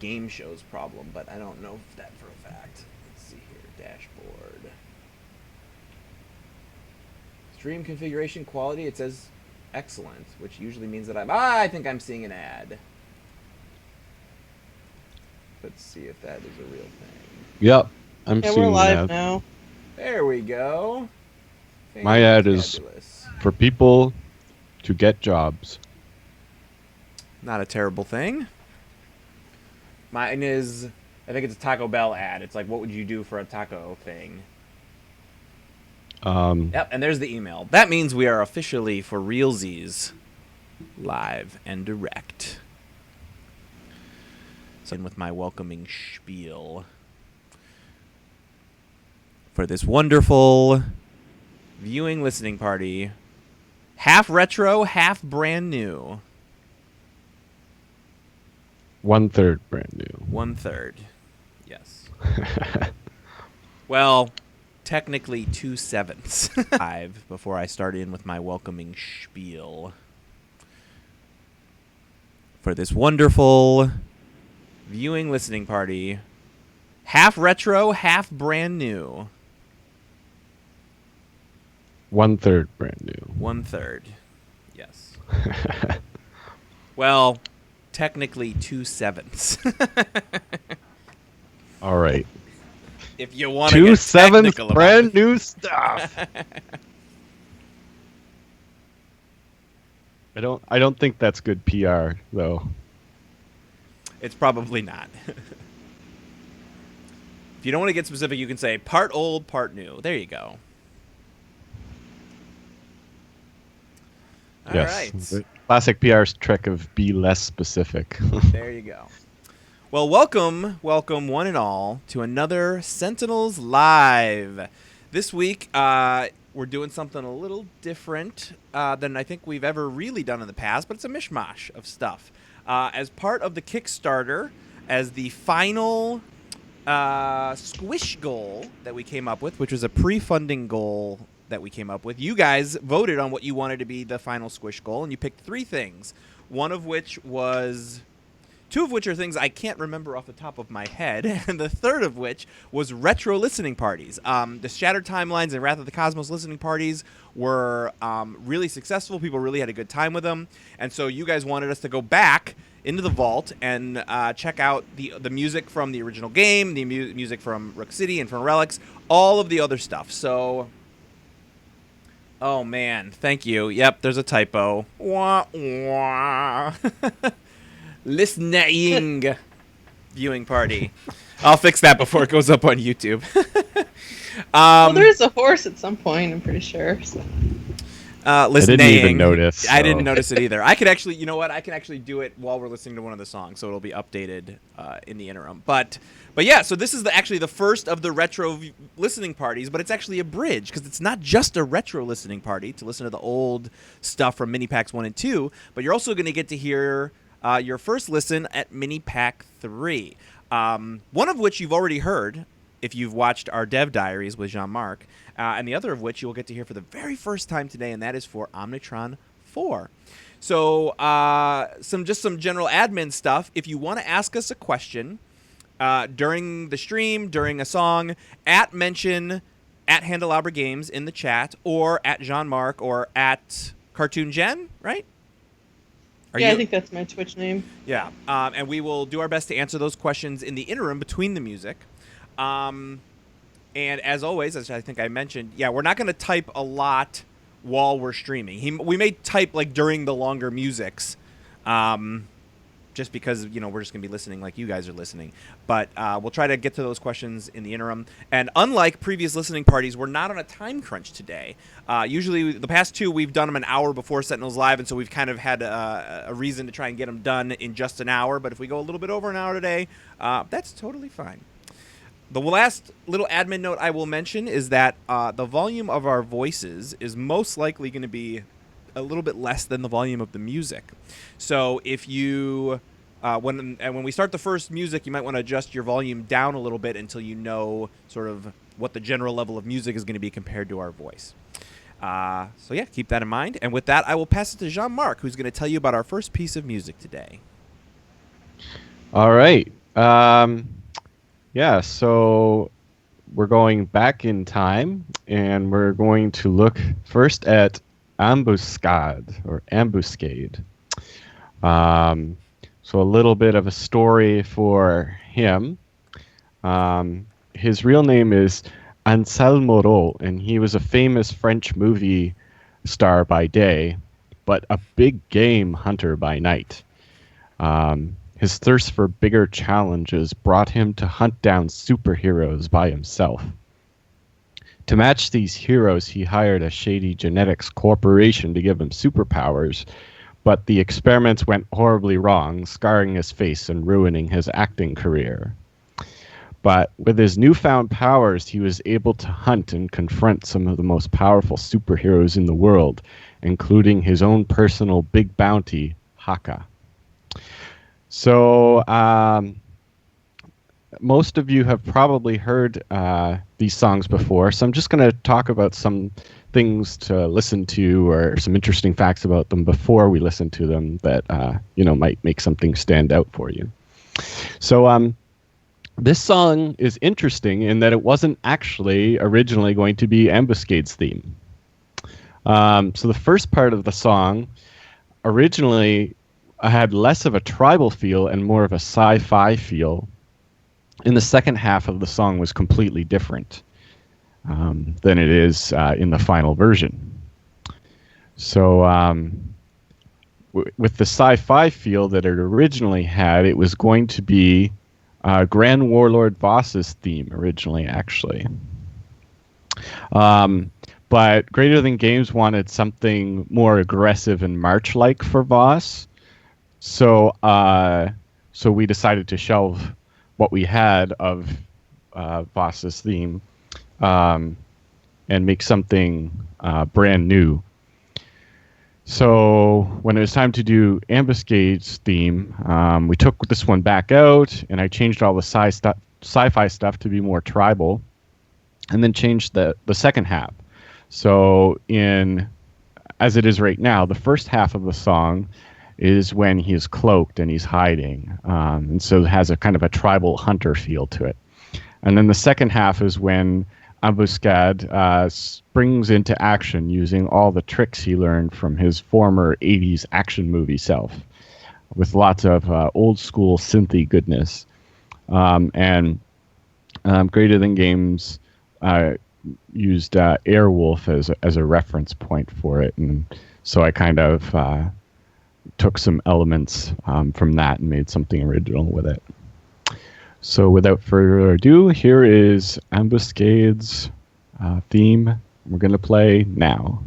game show's problem, but I don't know that for a fact. Let's see here, dashboard. Stream configuration quality, it says excellent, which usually means that I think I'm seeing an ad. Let's see if that is a real thing. Yep, I'm Yeah, seeing we're live that. now. There we go. My ad is for people to get jobs. Not a terrible thing. Mine is, I think it's a Taco Bell ad. It's like, what would you do for a taco thing? Yep, and there's the email. That means we are officially, for realsies, live and direct. So with my welcoming spiel for this wonderful viewing listening party, half retro, half brand new. 1/3 brand new. 1/3, yes. Well, technically 2/7. Live before I start in with my welcoming spiel for this wonderful viewing listening party, half retro, half brand new. 1/3 brand new. 1/3, yes. Well, technically 2/7. All right. If you want to get 2/7 technical about brand it. new stuff. I don't think that's good PR though. It's probably not. If you don't want to get specific, you can say part old, part new. There you go. All right. The classic PR's trick of be less specific. There you go. Well, welcome one and all to another Sentinels Live. This week, we're doing something a little different than I think we've ever really done in the past, but it's a mishmash of stuff. As part of the Kickstarter, as the final squish goal that we came up with, which was a pre-funding goal that we came up with, you guys voted on what you wanted to be the final squish goal, and you picked 3 things. Two of which are things I can't remember off the top of my head, and the third of which was retro listening parties. The Shattered Timelines and Wrath of the Cosmos listening parties were really successful. People really had a good time with them, and so you guys wanted us to go back into the vault and check out the music from the original game, the music from Rook City and from Relics, all of the other stuff. So, oh man, thank you. Yep, there's a typo. Wah, wah. Listening viewing party. I'll fix that before it goes up on YouTube. Well, there is a horse at some point, I'm pretty sure. So. Listening. I didn't even notice. I didn't notice it either. I could actually, you know what? I can actually do it while we're listening to one of the songs, so it'll be updated in the interim. But yeah, so this is actually the first of the retro listening parties, but it's actually a bridge because it's not just a retro listening party to listen to the old stuff from Mini Packs 1 and 2, but you're also going to get to hear your first listen at Mini Pack 3, one of which you've already heard if you've watched our dev diaries with Jean-Marc, and the other of which you'll get to hear for the very first time today, and that is for Omnitron 4. So some general admin stuff. If you want to ask us a question during the stream, during a song, mention at Handelabra Games in the chat, or at Jean-Marc, or at Cartoon Gen, right? I think that's my Twitch name. Yeah, and we will do our best to answer those questions in the interim between the music. And as always, as I think I mentioned, yeah, we're not going to type a lot while we're streaming. We may type like during the longer musics, just because, you know, we're just going to be listening like you guys are listening. But we'll try to get to those questions in the interim. And unlike previous listening parties, we're not on a time crunch today. Usually, the past 2, we've done them an hour before Sentinels Live, and so we've kind of had a reason to try and get them done in just an hour. But if we go a little bit over an hour today, that's totally fine. The last little admin note I will mention is that the volume of our voices is most likely going to be a little bit less than the volume of the music. So if you when we start the first music, you might want to adjust your volume down a little bit until you know sort of what the general level of music is going to be compared to our voice. So yeah, keep that in mind. And with that, I will pass it to Jean-Marc, who's going to tell you about our first piece of music today. All right. Um, yeah, so we're going back in time, and we're going to look first at Ambuscade, or Ambuscade. So a little bit of a story for him. His real name is Anselmo Moreau, and he was a famous French movie star by day, but a big game hunter by night. His thirst for bigger challenges brought him to hunt down superheroes by himself. To match these heroes, he hired a shady genetics corporation to give him superpowers, but the experiments went horribly wrong, scarring his face and ruining his acting career. But with his newfound powers, he was able to hunt and confront some of the most powerful superheroes in the world, including his own personal big bounty, Haka. So, most of you have probably heard these songs before, so I'm just going to talk about some things to listen to or some interesting facts about them before we listen to them that might make something stand out for you. So, this song is interesting in that it wasn't actually originally going to be Ambuscade's theme. So the first part of the song originally had less of a tribal feel and more of a sci-fi feel. And the second half of the song was completely different than it is in the final version. So with the sci-fi feel that it originally had, it was going to be Grand Warlord Voss's theme originally, actually. But Greater Than Games wanted something more aggressive and March-like for Voss. So we decided to shelve what we had of Voss's theme and make something brand new. So when it was time to do Ambuscade's theme, we took this one back out, and I changed all the sci-fi stuff to be more tribal, and then changed the second half. So as it is right now, the first half of the song is when he's cloaked and he's hiding, and so it has a kind of a tribal hunter feel to it. And then the second half is when Ambuscade springs into action using all the tricks he learned from his former 80s action movie self, with lots of old school synthy goodness. And Greater Than Games used Airwolf as a reference point for it, and so I kind of took some elements from that and made something original with it. So without further ado, here is Ambuscade's theme. We're going to play now.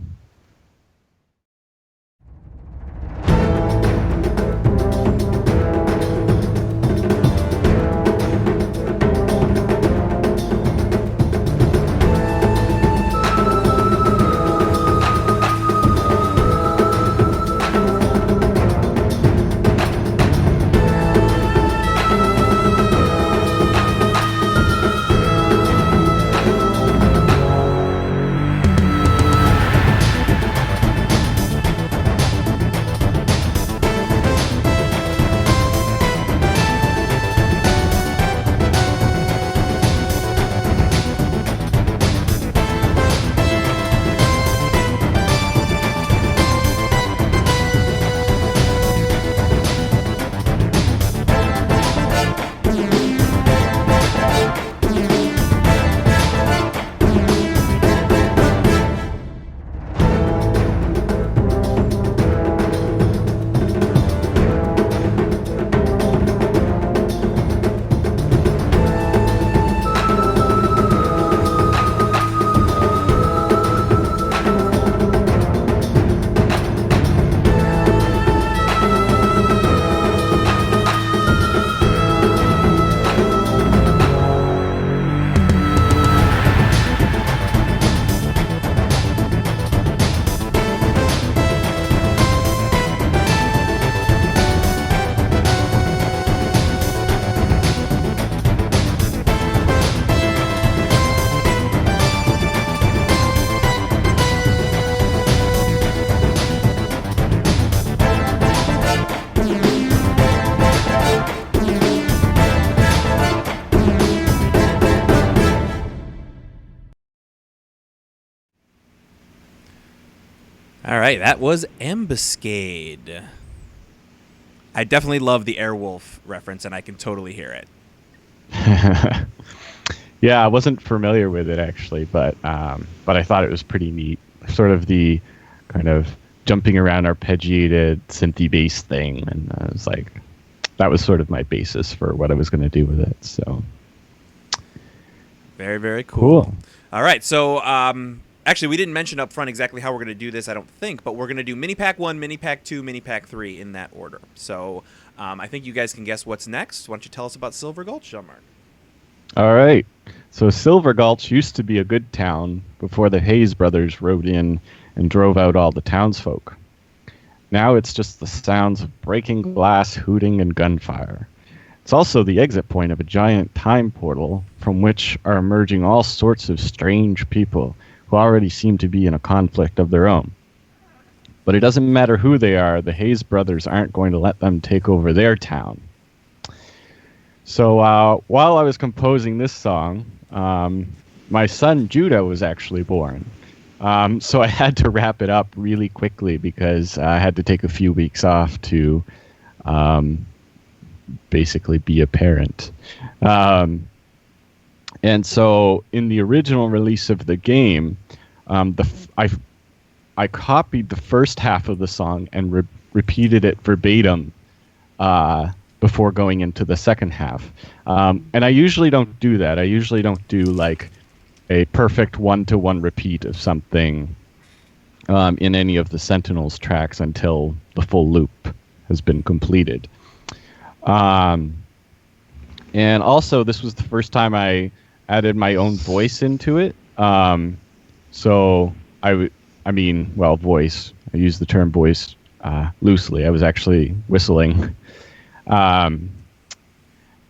All right, that was Ambuscade. I definitely love the Airwolf reference, and I can totally hear it. Yeah, I wasn't familiar with it actually, but I thought it was pretty neat. Sort of the kind of jumping around arpeggiated synthy bass thing, and I was like, that was sort of my basis for what I was going to do with it. So very, very cool. Cool. All right, so actually, we didn't mention up front exactly how we're going to do this, I don't think, but we're going to do Mini Pack 1, Mini Pack 2, Mini Pack 3 in that order. So I think you guys can guess what's next. Why don't you tell us about Silver Gulch, Jean-Marc? All right. So Silver Gulch used to be a good town before the Hayes brothers rode in and drove out all the townsfolk. Now it's just the sounds of breaking glass, hooting, and gunfire. It's also the exit point of a giant time portal from which are emerging all sorts of strange people who already seem to be in a conflict of their own. But it doesn't matter who they are, the Hayes brothers aren't going to let them take over their town. So while I was composing this song, my son Judah was actually born. So I had to wrap it up really quickly because I had to take a few weeks off to basically be a parent. And so in the original release of the game, I copied the first half of the song and repeated it verbatim before going into the second half. And I usually don't do that. I usually don't do like a perfect one-to-one repeat of something in any of the Sentinels tracks until the full loop has been completed. And also, this was the first time I added my own voice into it. So voice. I use the term voice loosely. I was actually whistling. And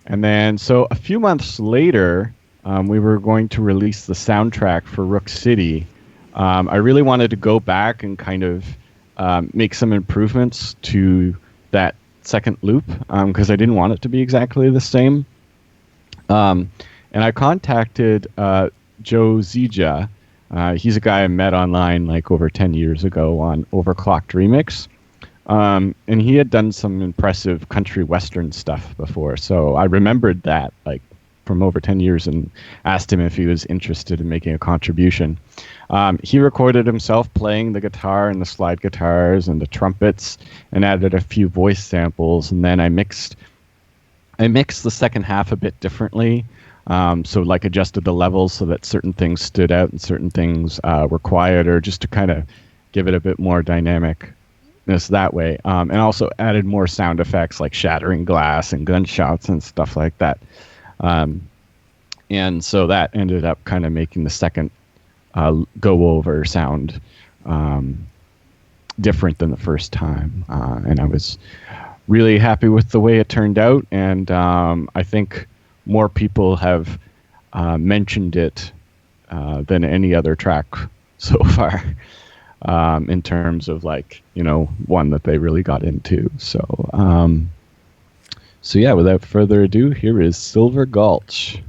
then, so a few months later, we were going to release the soundtrack for Rook City. I really wanted to go back and kind of make some improvements to that second loop because I didn't want it to be exactly the same. And I contacted Joe Zija. He's a guy I met online like over 10 years ago on Overclocked Remix. And he had done some impressive country western stuff before. So I remembered that like from over 10 years and asked him if he was interested in making a contribution. He recorded himself playing the guitar and the slide guitars and the trumpets and added a few voice samples. And then I mixed the second half a bit differently. So like adjusted the levels so that certain things stood out and certain things were quieter just to kind of give it a bit more dynamicness that way. And also added more sound effects like shattering glass and gunshots and stuff like that. And so that ended up kind of making the second go over sound different than the first time. And I was really happy with the way it turned out. And I think more people have mentioned it than any other track so far in terms of like, one that they really got into. So yeah, without further ado, here is Silver Gulch.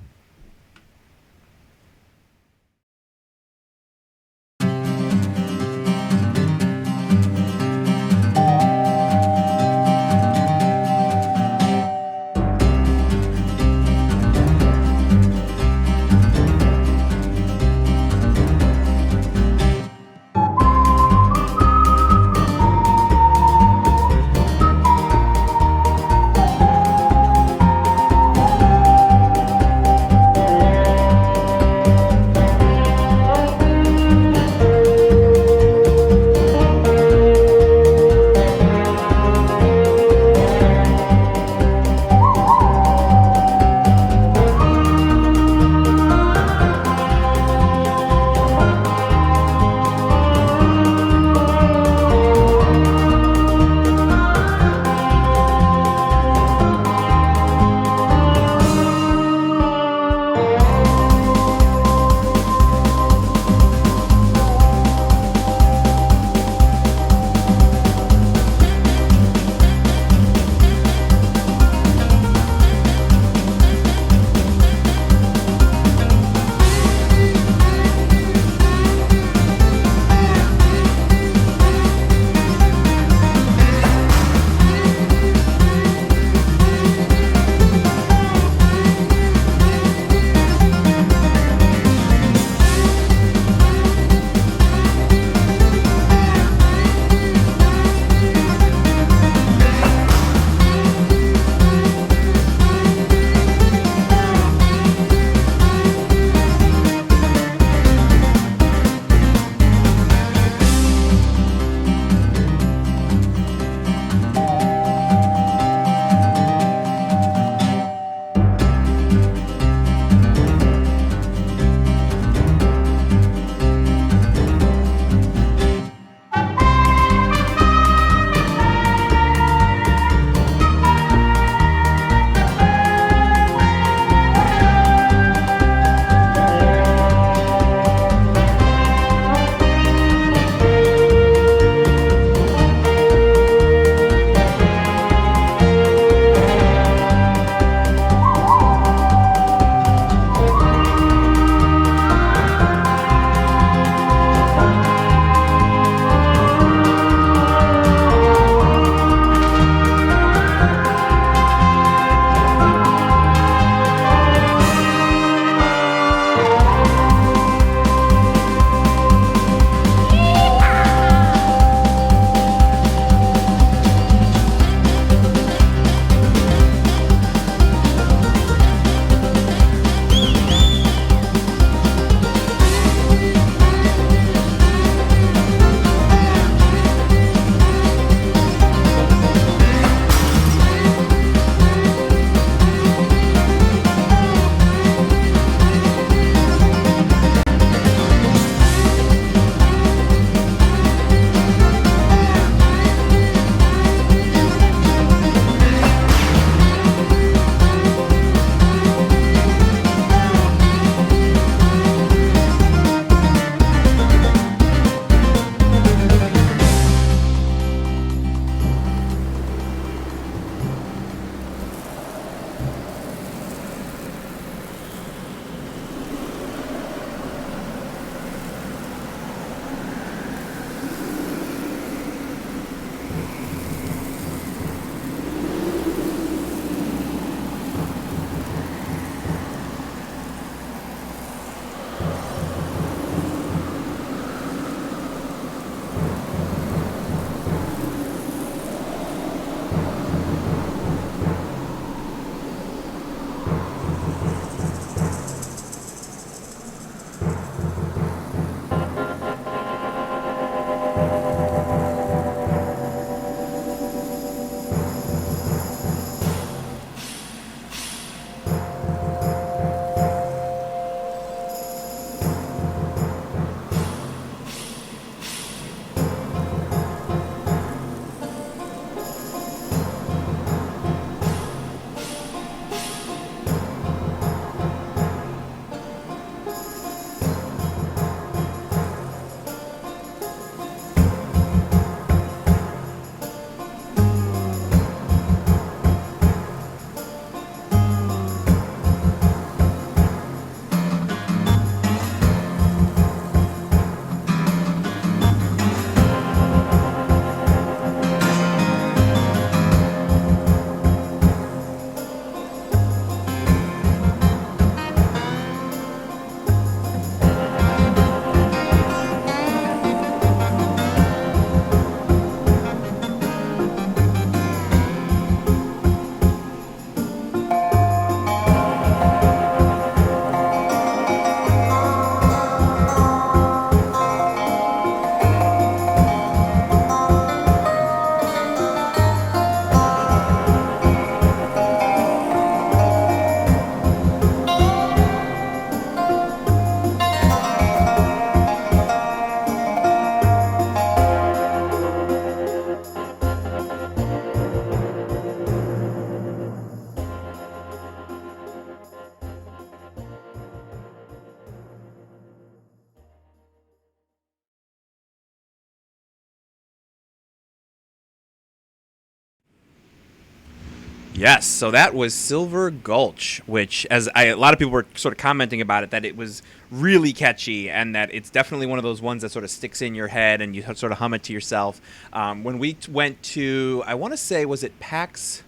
Yes, so that was Silver Gulch, which, a lot of people were sort of commenting about it, that it was really catchy and that it's definitely one of those ones that sort of sticks in your head and you sort of hum it to yourself. When we went to, I want to say, was it PAX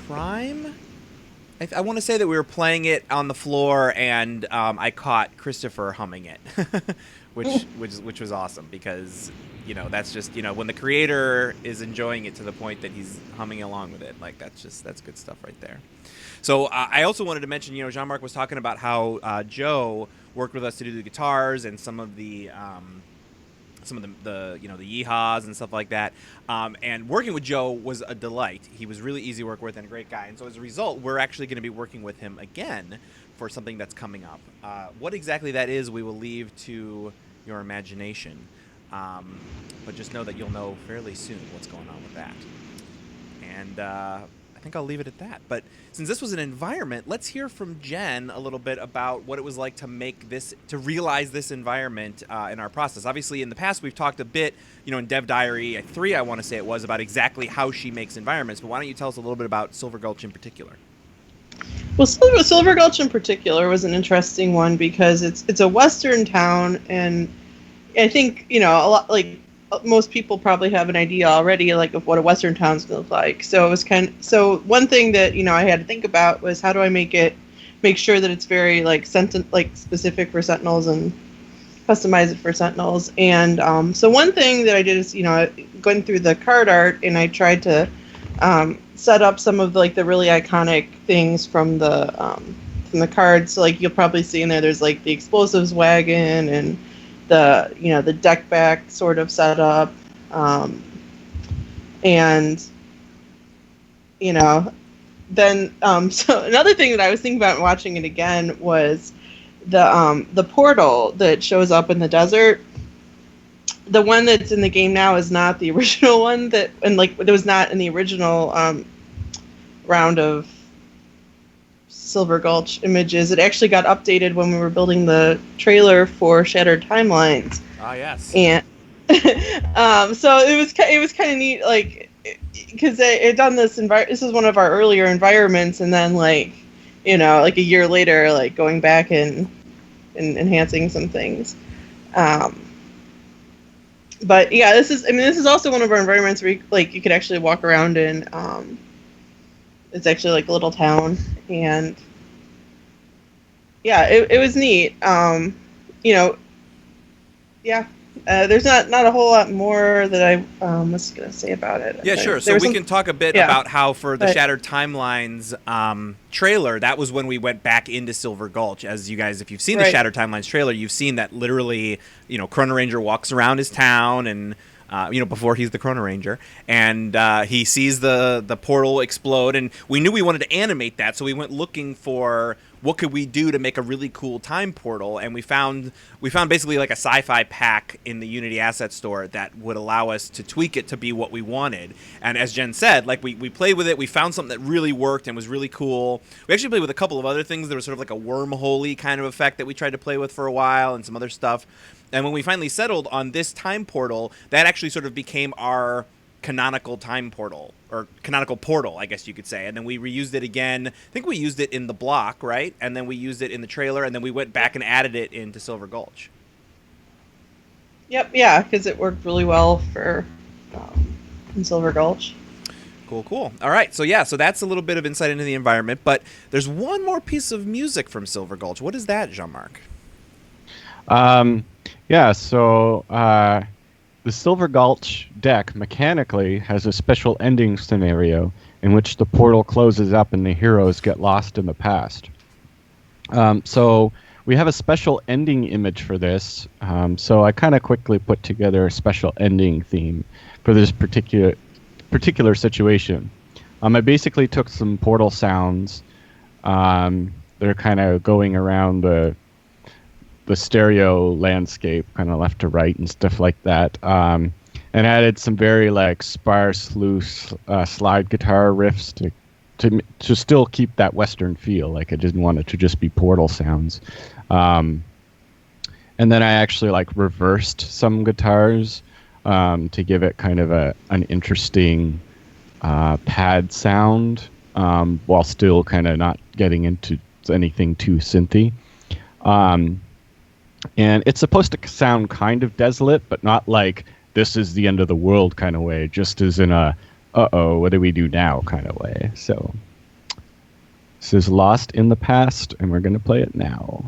Prime? I want to say that we were playing it on the floor and I caught Christopher humming it, which was awesome because, that's just, when the creator is enjoying it to the point that he's humming along with it, like that's good stuff right there. So I also wanted to mention, Jean-Marc was talking about how Joe worked with us to do the guitars and some of the the yeehaws and stuff like that. And working with Joe was a delight. He was really easy to work with and a great guy. And so as a result, we're actually going to be working with him again for something that's coming up. What exactly that is, we will leave to your imagination. But just know that you'll know fairly soon what's going on with that. And I think I'll leave it at that. But since this was an environment, let's hear from Jen a little bit about what it was like to realize this environment in our process. Obviously, in the past, we've talked a bit, in Dev Diary 3, I want to say it was, about exactly how she makes environments. But why don't you tell us a little bit about Silver Gulch in particular? Well, Silver Gulch in particular was an interesting one because it's a western town, and I think, a lot, like, most people probably have an idea already, like, of what a western town's gonna look like. So it was one thing that I had to think about was how do I make sure that it's very like specific for Sentinels and customize it for Sentinels. And so one thing that I did is going through the card art, and I tried to set up some of the really iconic things from the cards. So like you'll probably see in there's like the explosives wagon and the deck back sort of setup, and then so another thing that I was thinking about watching it again was the portal that shows up in the desert. The one that's in the game now is not the original one it was not in the original round of Silver Gulch images. It actually got updated when we were building the trailer for Shattered Timelines. Ah, yes. And so it was kind of neat, like, because it done this this is one of our earlier environments, and then like a year later, like going back and enhancing some things. But yeah, this is also one of our environments where you could actually walk around in. It's actually like a little town, and yeah, it was neat. Yeah, there's not a whole lot more that I was gonna say about it. Yeah, sure. So we can talk a bit about how for the Shattered Timelines trailer, that was when we went back into Silver Gulch. As you guys, if you've seen the Shattered Timelines trailer, you've seen that literally, Chrono Ranger walks around his town and. Before he's the Chrono Ranger, and he sees the portal explode, and we knew we wanted to animate that, so we went looking for what could we do to make a really cool time portal, and we found basically like a sci-fi pack in the Unity Asset Store that would allow us to tweak it to be what we wanted. And as Jen said, like we played with it, we found something that really worked and was really cool. We actually played with a couple of other things. There was sort of like a wormhole-y kind of effect that we tried to play with for a while, and some other stuff. And when we finally settled on this time portal, that actually sort of became our canonical time portal, or canonical portal, I guess you could say. And then we reused it again. I think we used it in the block, right? And then we used it in the trailer, and then we went back and added it into Silver Gulch. Yep, yeah, because it worked really well for in Silver Gulch. Cool. All right, so that's a little bit of insight into the environment, but there's one more piece of music from Silver Gulch. What is that, Jean-Marc? Yeah, so the Silver Gulch deck mechanically has a special ending scenario in which the portal closes up and the heroes get lost in the past. So we have a special ending image for this, so I kind of quickly put together a special ending theme for this particular situation. I basically took some portal sounds. They're kind of going around the stereo landscape, kind of left to right and stuff like that, and added some very like sparse, loose slide guitar riffs to still keep that Western feel. Like I didn't want it to just be portal sounds, and then I actually like reversed some guitars to give it kind of an interesting pad sound, while still kind of not getting into anything too synthy. And it's supposed to sound kind of desolate, but not like this is the end of the world kind of way, just as in a uh-oh, what do we do now kind of way. So this is Lost in the Past, and we're going to play it now.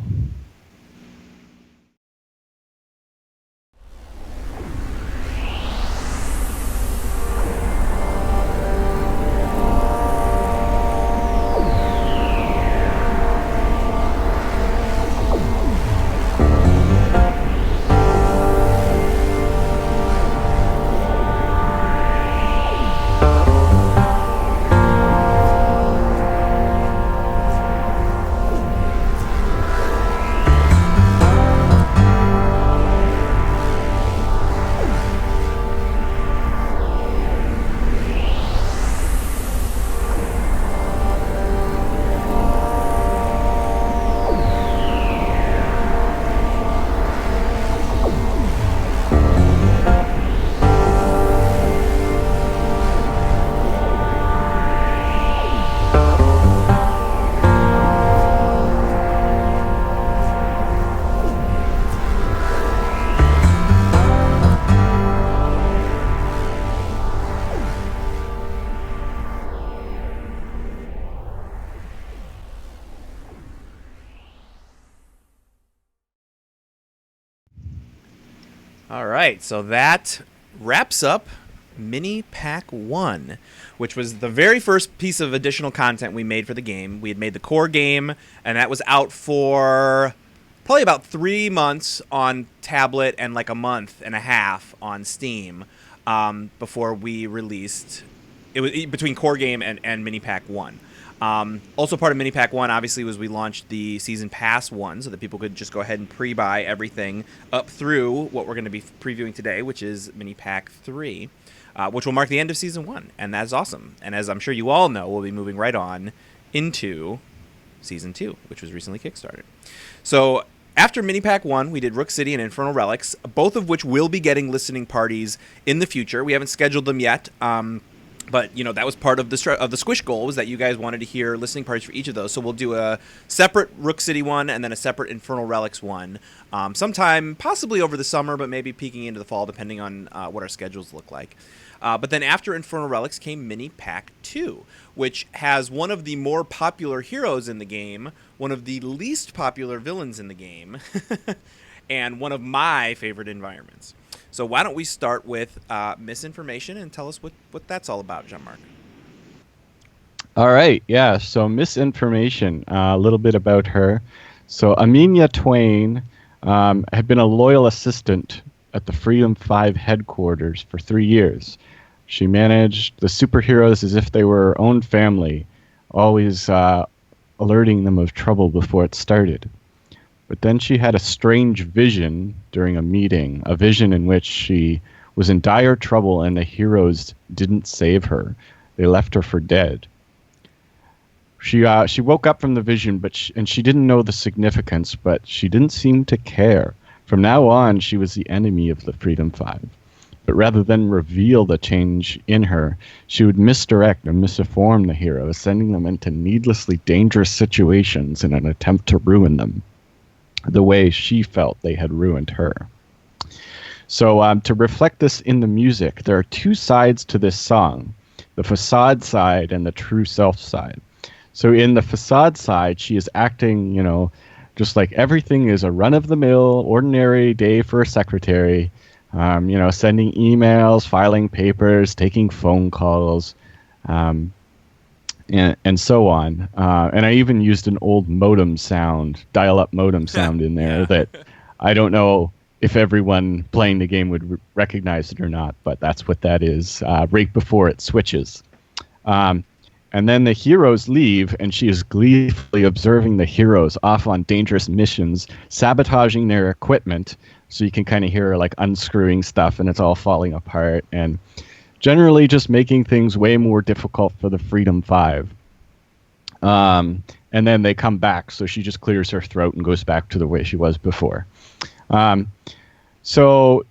All right, so that wraps up Mini Pack 1, which was the very first piece of additional content we made for the game. We had made the core game, and that was out for probably about 3 months on tablet and like a month and a half on Steam before we released. It was between core game and Mini Pack 1. Also part of Mini Pack 1, obviously, was we launched the Season Pass 1 so that people could just go ahead and pre-buy everything up through what we're going to be previewing today, which is Mini Pack 3, which will mark the end of Season 1, and that's awesome. And as I'm sure you all know, we'll be moving right on into Season 2, which was recently Kickstarted. So after Mini Pack 1, we did Rook City and Infernal Relics, both of which will be getting listening parties in the future. We haven't scheduled them yet. But, you know, that was part of the Squish goal, was that you guys wanted to hear listening parties for each of those. So we'll do a separate Rook City one and then a separate Infernal Relics one sometime possibly over the summer, but maybe peeking into the fall, depending on what our schedules look like. But then after Infernal Relics came Mini Pack 2, which has one of the more popular heroes in the game, one of the least popular villains in the game, and one of my favorite environments. So why don't we start with Misinformation and tell us what that's all about, Jean-Marc. All right, yeah, so Misinformation, a little bit about her. So Amelia Twain had been a loyal assistant at the Freedom 5 headquarters for 3 years. She managed the superheroes as if they were her own family, always alerting them of trouble before it started. But then she had a strange vision during a meeting, a vision in which she was in dire trouble and the heroes didn't save her. They left her for dead. She woke up from the vision, and she didn't know the significance, but she didn't seem to care. From now on, she was the enemy of the Freedom 5. But rather than reveal the change in her, she would misdirect and misinform the heroes, sending them into needlessly dangerous situations in an attempt to ruin them, the way she felt they had ruined her. So to reflect this in the music, there are two sides to this song, the facade side and the true self side. So in the facade side, she is acting, you know, just like everything is a run-of-the-mill, ordinary day for a secretary, you know, sending emails, filing papers, taking phone calls, and so on. And I even used an old modem sound, dial-up modem sound in there that I don't know if everyone playing the game would recognize it or not, but that's what that is, right before it switches. And then the heroes leave, and she is gleefully observing the heroes off on dangerous missions, sabotaging their equipment, so you can kind of hear her like unscrewing stuff, and it's all falling apart, and generally just making things way more difficult for the Freedom 5. And then they come back, so she just clears her throat and goes back to the way she was before. So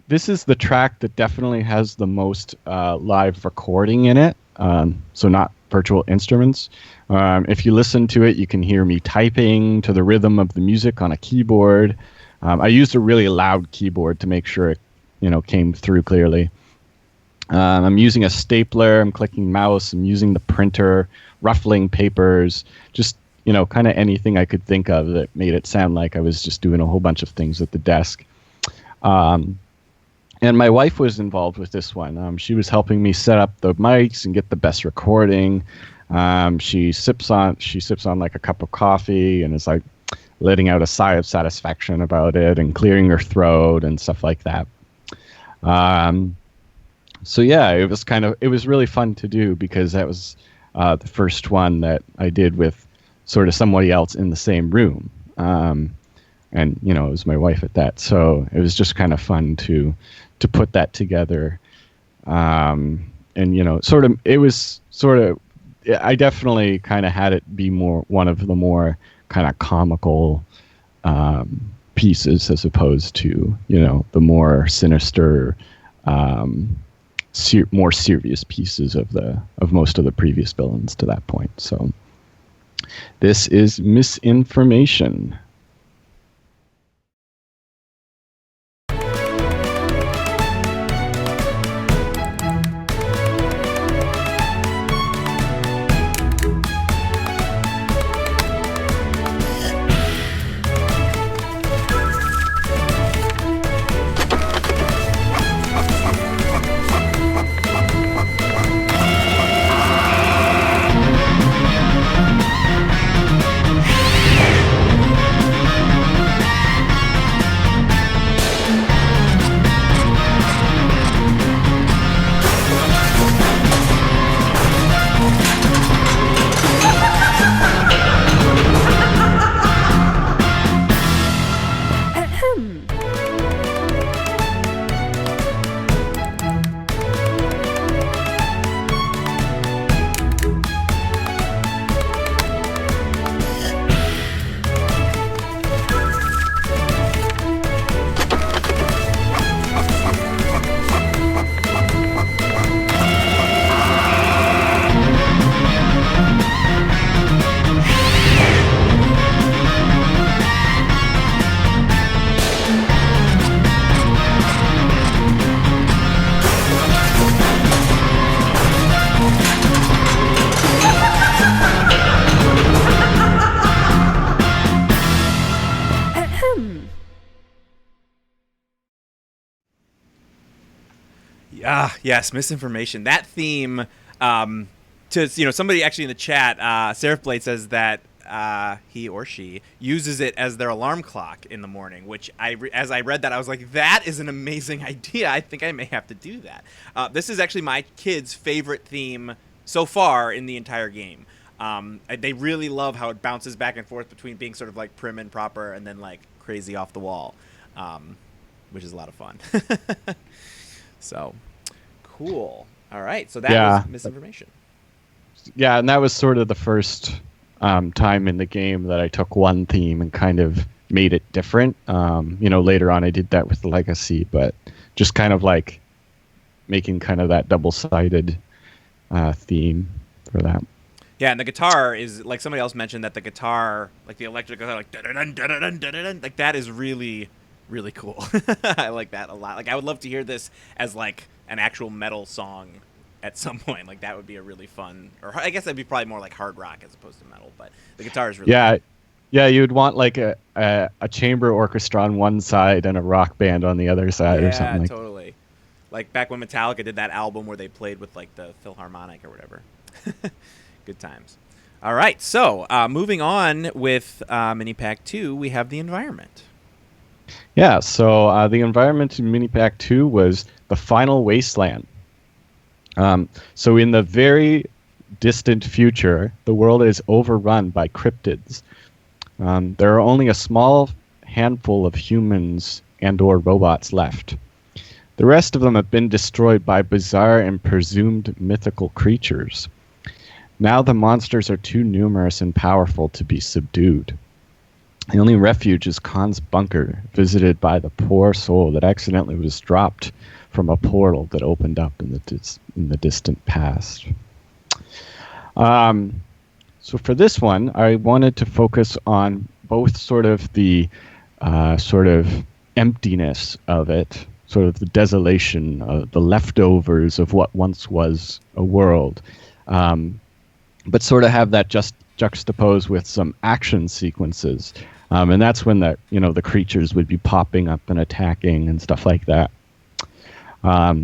this is the track that definitely has the most live recording in it. So not virtual instruments. If you listen to it, you can hear me typing to the rhythm of the music on a keyboard. I used a really loud keyboard to make sure it, came through clearly. I'm using a stapler. I'm clicking mouse. I'm using the printer, ruffling papers, just kind of anything I could think of that made it sound like I was just doing a whole bunch of things at the desk. And my wife was involved with this one. She was helping me set up the mics and get the best recording. She sips on like a cup of coffee and is like letting out a sigh of satisfaction about it and clearing her throat and stuff like that. So yeah, it was really fun to do because that was the first one that I did with sort of somebody else in the same room. And it was my wife at that. So it was just kind of fun to put that together. And I definitely kind of had it be one of the more kind of comical pieces as opposed to, the more sinister, more serious pieces of most of the previous villains to that point. So this is Misinformation. Yes, Misinformation. That theme, somebody actually in the chat, Seraph Blade says that he or she uses it as their alarm clock in the morning, which as I read that, I was like, that is an amazing idea. I think I may have to do that. This is actually my kids' favorite theme so far in the entire game. They really love how it bounces back and forth between being sort of like prim and proper and then like crazy off the wall, which is a lot of fun. So cool. All right. So that was Misinformation. Yeah, and that was sort of the first time in the game that I took one theme and kind of made it different. Later on I did that with the Legacy, but just kind of like making kind of that double-sided theme for that. Yeah, and the guitar is, like somebody else mentioned, that the guitar, like the electric guitar, like da-da-dun, da-da-dun, da-da-dun, like that is really, really cool. I like that a lot. Like I would love to hear this as like an actual metal song at some point. Like that would be a really fun, or I guess that'd be probably more like hard rock as opposed to metal, but the guitar is really cool. Yeah, you would want like a chamber orchestra on one side and a rock band on the other side or something. Yeah, totally. Like back when Metallica did that album where they played with like the Philharmonic or whatever. Good times. All right, so moving on with Mini-Pack 2, we have the environment. Yeah, so the environment in Mini-Pack 2 was the final Wasteland. So in the very distant future, the world is overrun by cryptids. There are only a small handful of humans and/or robots left. The rest of them have been destroyed by bizarre and presumed mythical creatures. Now the monsters are too numerous and powerful to be subdued. The only refuge is Khan's bunker, visited by the poor soul that accidentally was dropped from a portal that opened up in the distant past. So for this one, I wanted to focus on both sort of the sort of emptiness of it, sort of the desolation, the leftovers of what once was a world, but sort of have that just juxtaposed with some action sequences, and that's when the creatures would be popping up and attacking and stuff like that.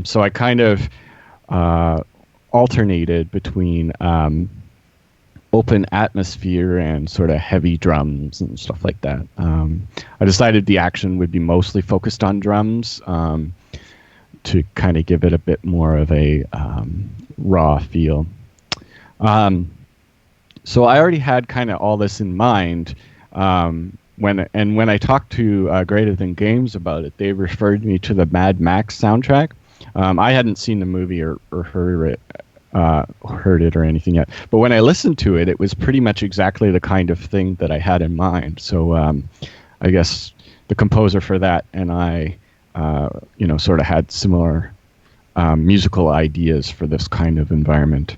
So I kind of alternated between open atmosphere and sort of heavy drums and stuff like that. I decided the action would be mostly focused on drums to kind of give it a bit more of a raw feel. So I already had kind of all this in mind when I talked to Greater Than Games about it. They referred me to the Mad Max soundtrack. I hadn't seen the movie or heard it or anything yet, but when I listened to it, it was pretty much exactly the kind of thing that I had in mind. So I guess the composer for that and I sort of had similar musical ideas for this kind of environment.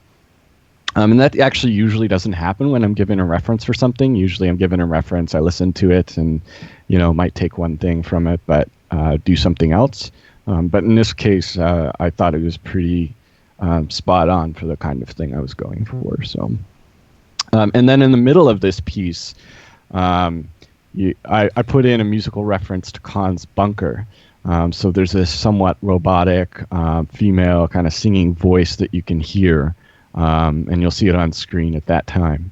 And that actually usually doesn't happen when I'm given a reference for something. Usually I'm given a reference, I listen to it, and might take one thing from it, but do something else. But in this case, I thought it was pretty spot on for the kind of thing I was going for. So, and then in the middle of this piece, I put in a musical reference to Khan's bunker. So there's this somewhat robotic female kind of singing voice that you can hear, and you'll see it on screen at that time.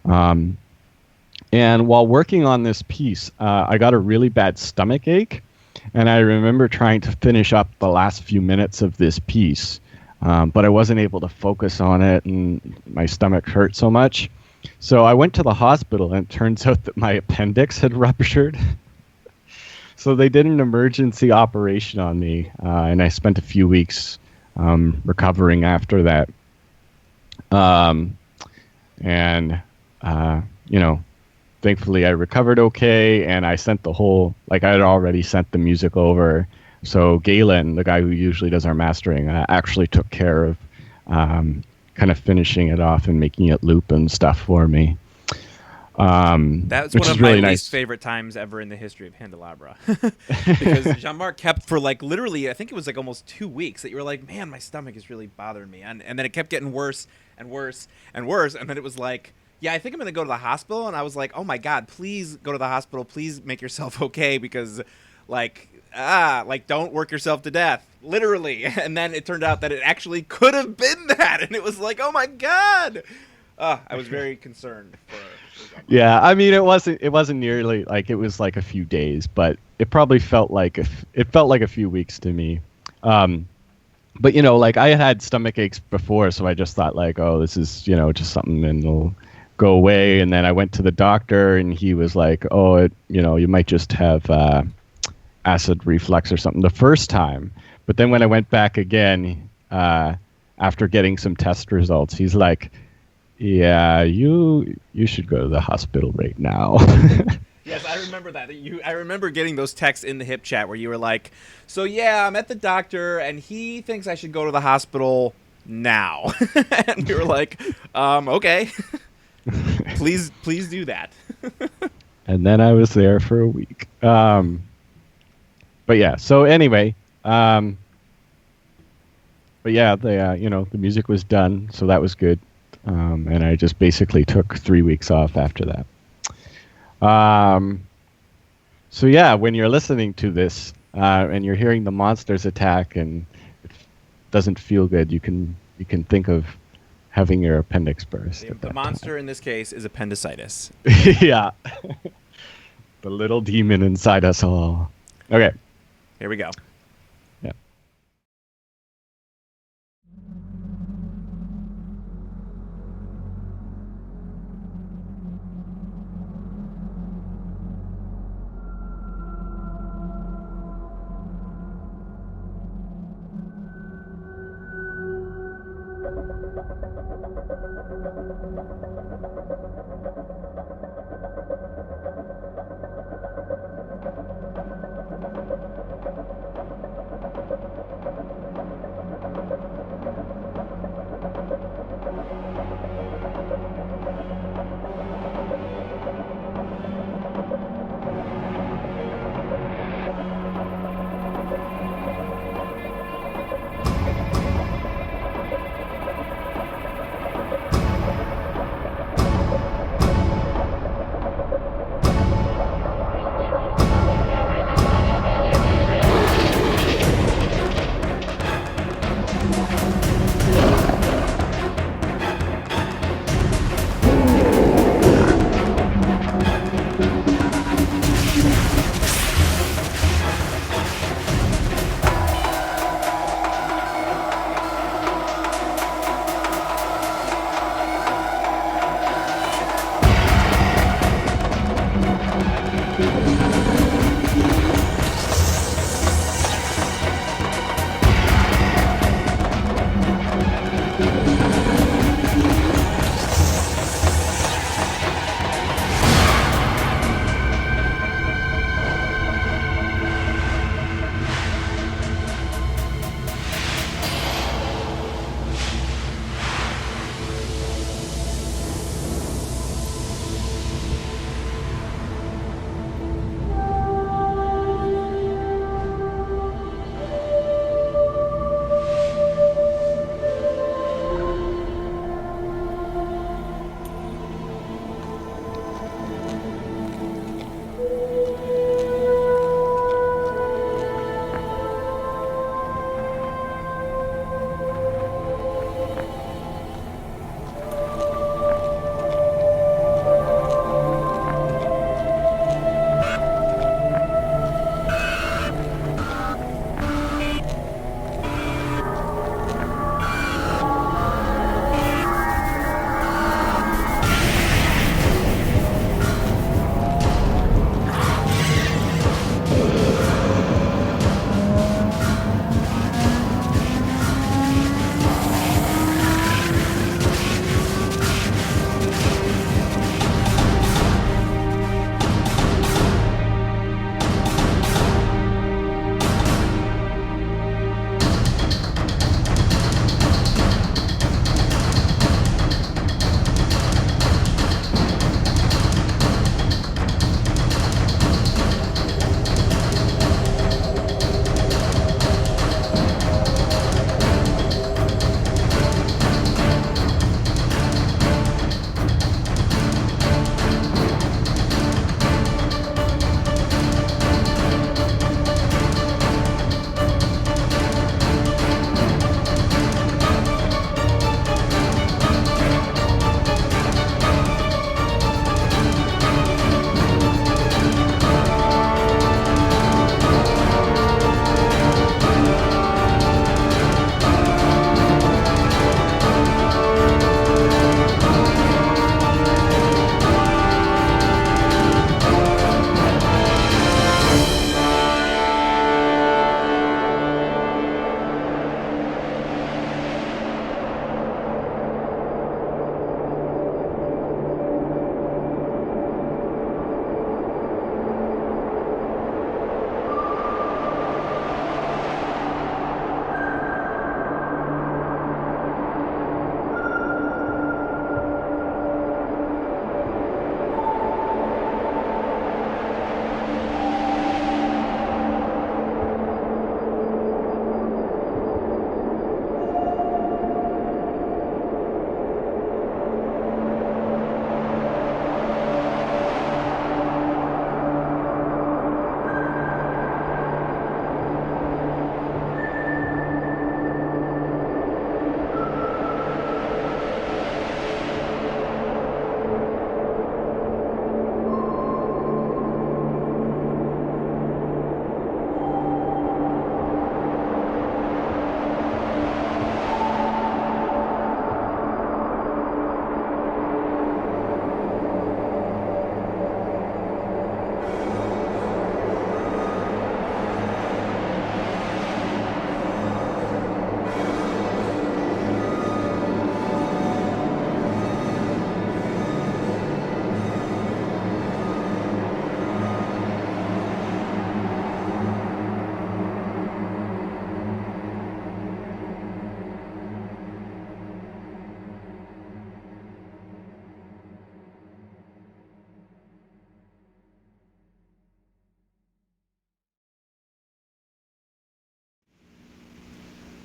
And while working on this piece, I got a really bad stomach ache, and I remember trying to finish up the last few minutes of this piece, but I wasn't able to focus on it, and my stomach hurt so much. So I went to the hospital, and it turns out that my appendix had ruptured. So they did an emergency operation on me, and I spent a few weeks recovering after that. Thankfully I recovered okay, and I sent I had already sent the music over. So Galen, the guy who usually does our mastering, actually took care of kind of finishing it off and making it loop and stuff for me. That's one of my least favorite times ever in the history of Handelabra. Because Jean-Marc kept for literally, I think it was almost 2 weeks that you were like, man, my stomach is really bothering me. And then it kept getting worse and worse and worse. And then it was like, yeah, I think I'm going to go to the hospital. And I was like, oh my God, please go to the hospital. Please make yourself okay, because don't work yourself to death, literally. And then it turned out that it actually could have been that. And it was like, oh my God. I was very concerned for yeah, I mean, it wasn't nearly it was like a few days, but it probably felt like a few weeks to me. But I had stomach aches before, so I just thought oh, this is just something and it'll go away. And then I went to the doctor, and he was like, oh, you might just have acid reflux or something the first time. But then when I went back again after getting some test results, he's like, yeah, you should go to the hospital right now. Yes, I remember that. I remember getting those texts in the hip chat where you were like, so yeah, I'm at the doctor, and he thinks I should go to the hospital now. And we were like, okay. Please do that. And then I was there for a week. But yeah, so anyway, but yeah, the music was done, so that was good. And I just basically took 3 weeks off after that. So yeah, when you're listening to this and you're hearing the monsters attack and it doesn't feel good, you can think of having your appendix burst. The monster in this case is appendicitis. Yeah. The little demon inside us all. Okay. Here we go. Yeah.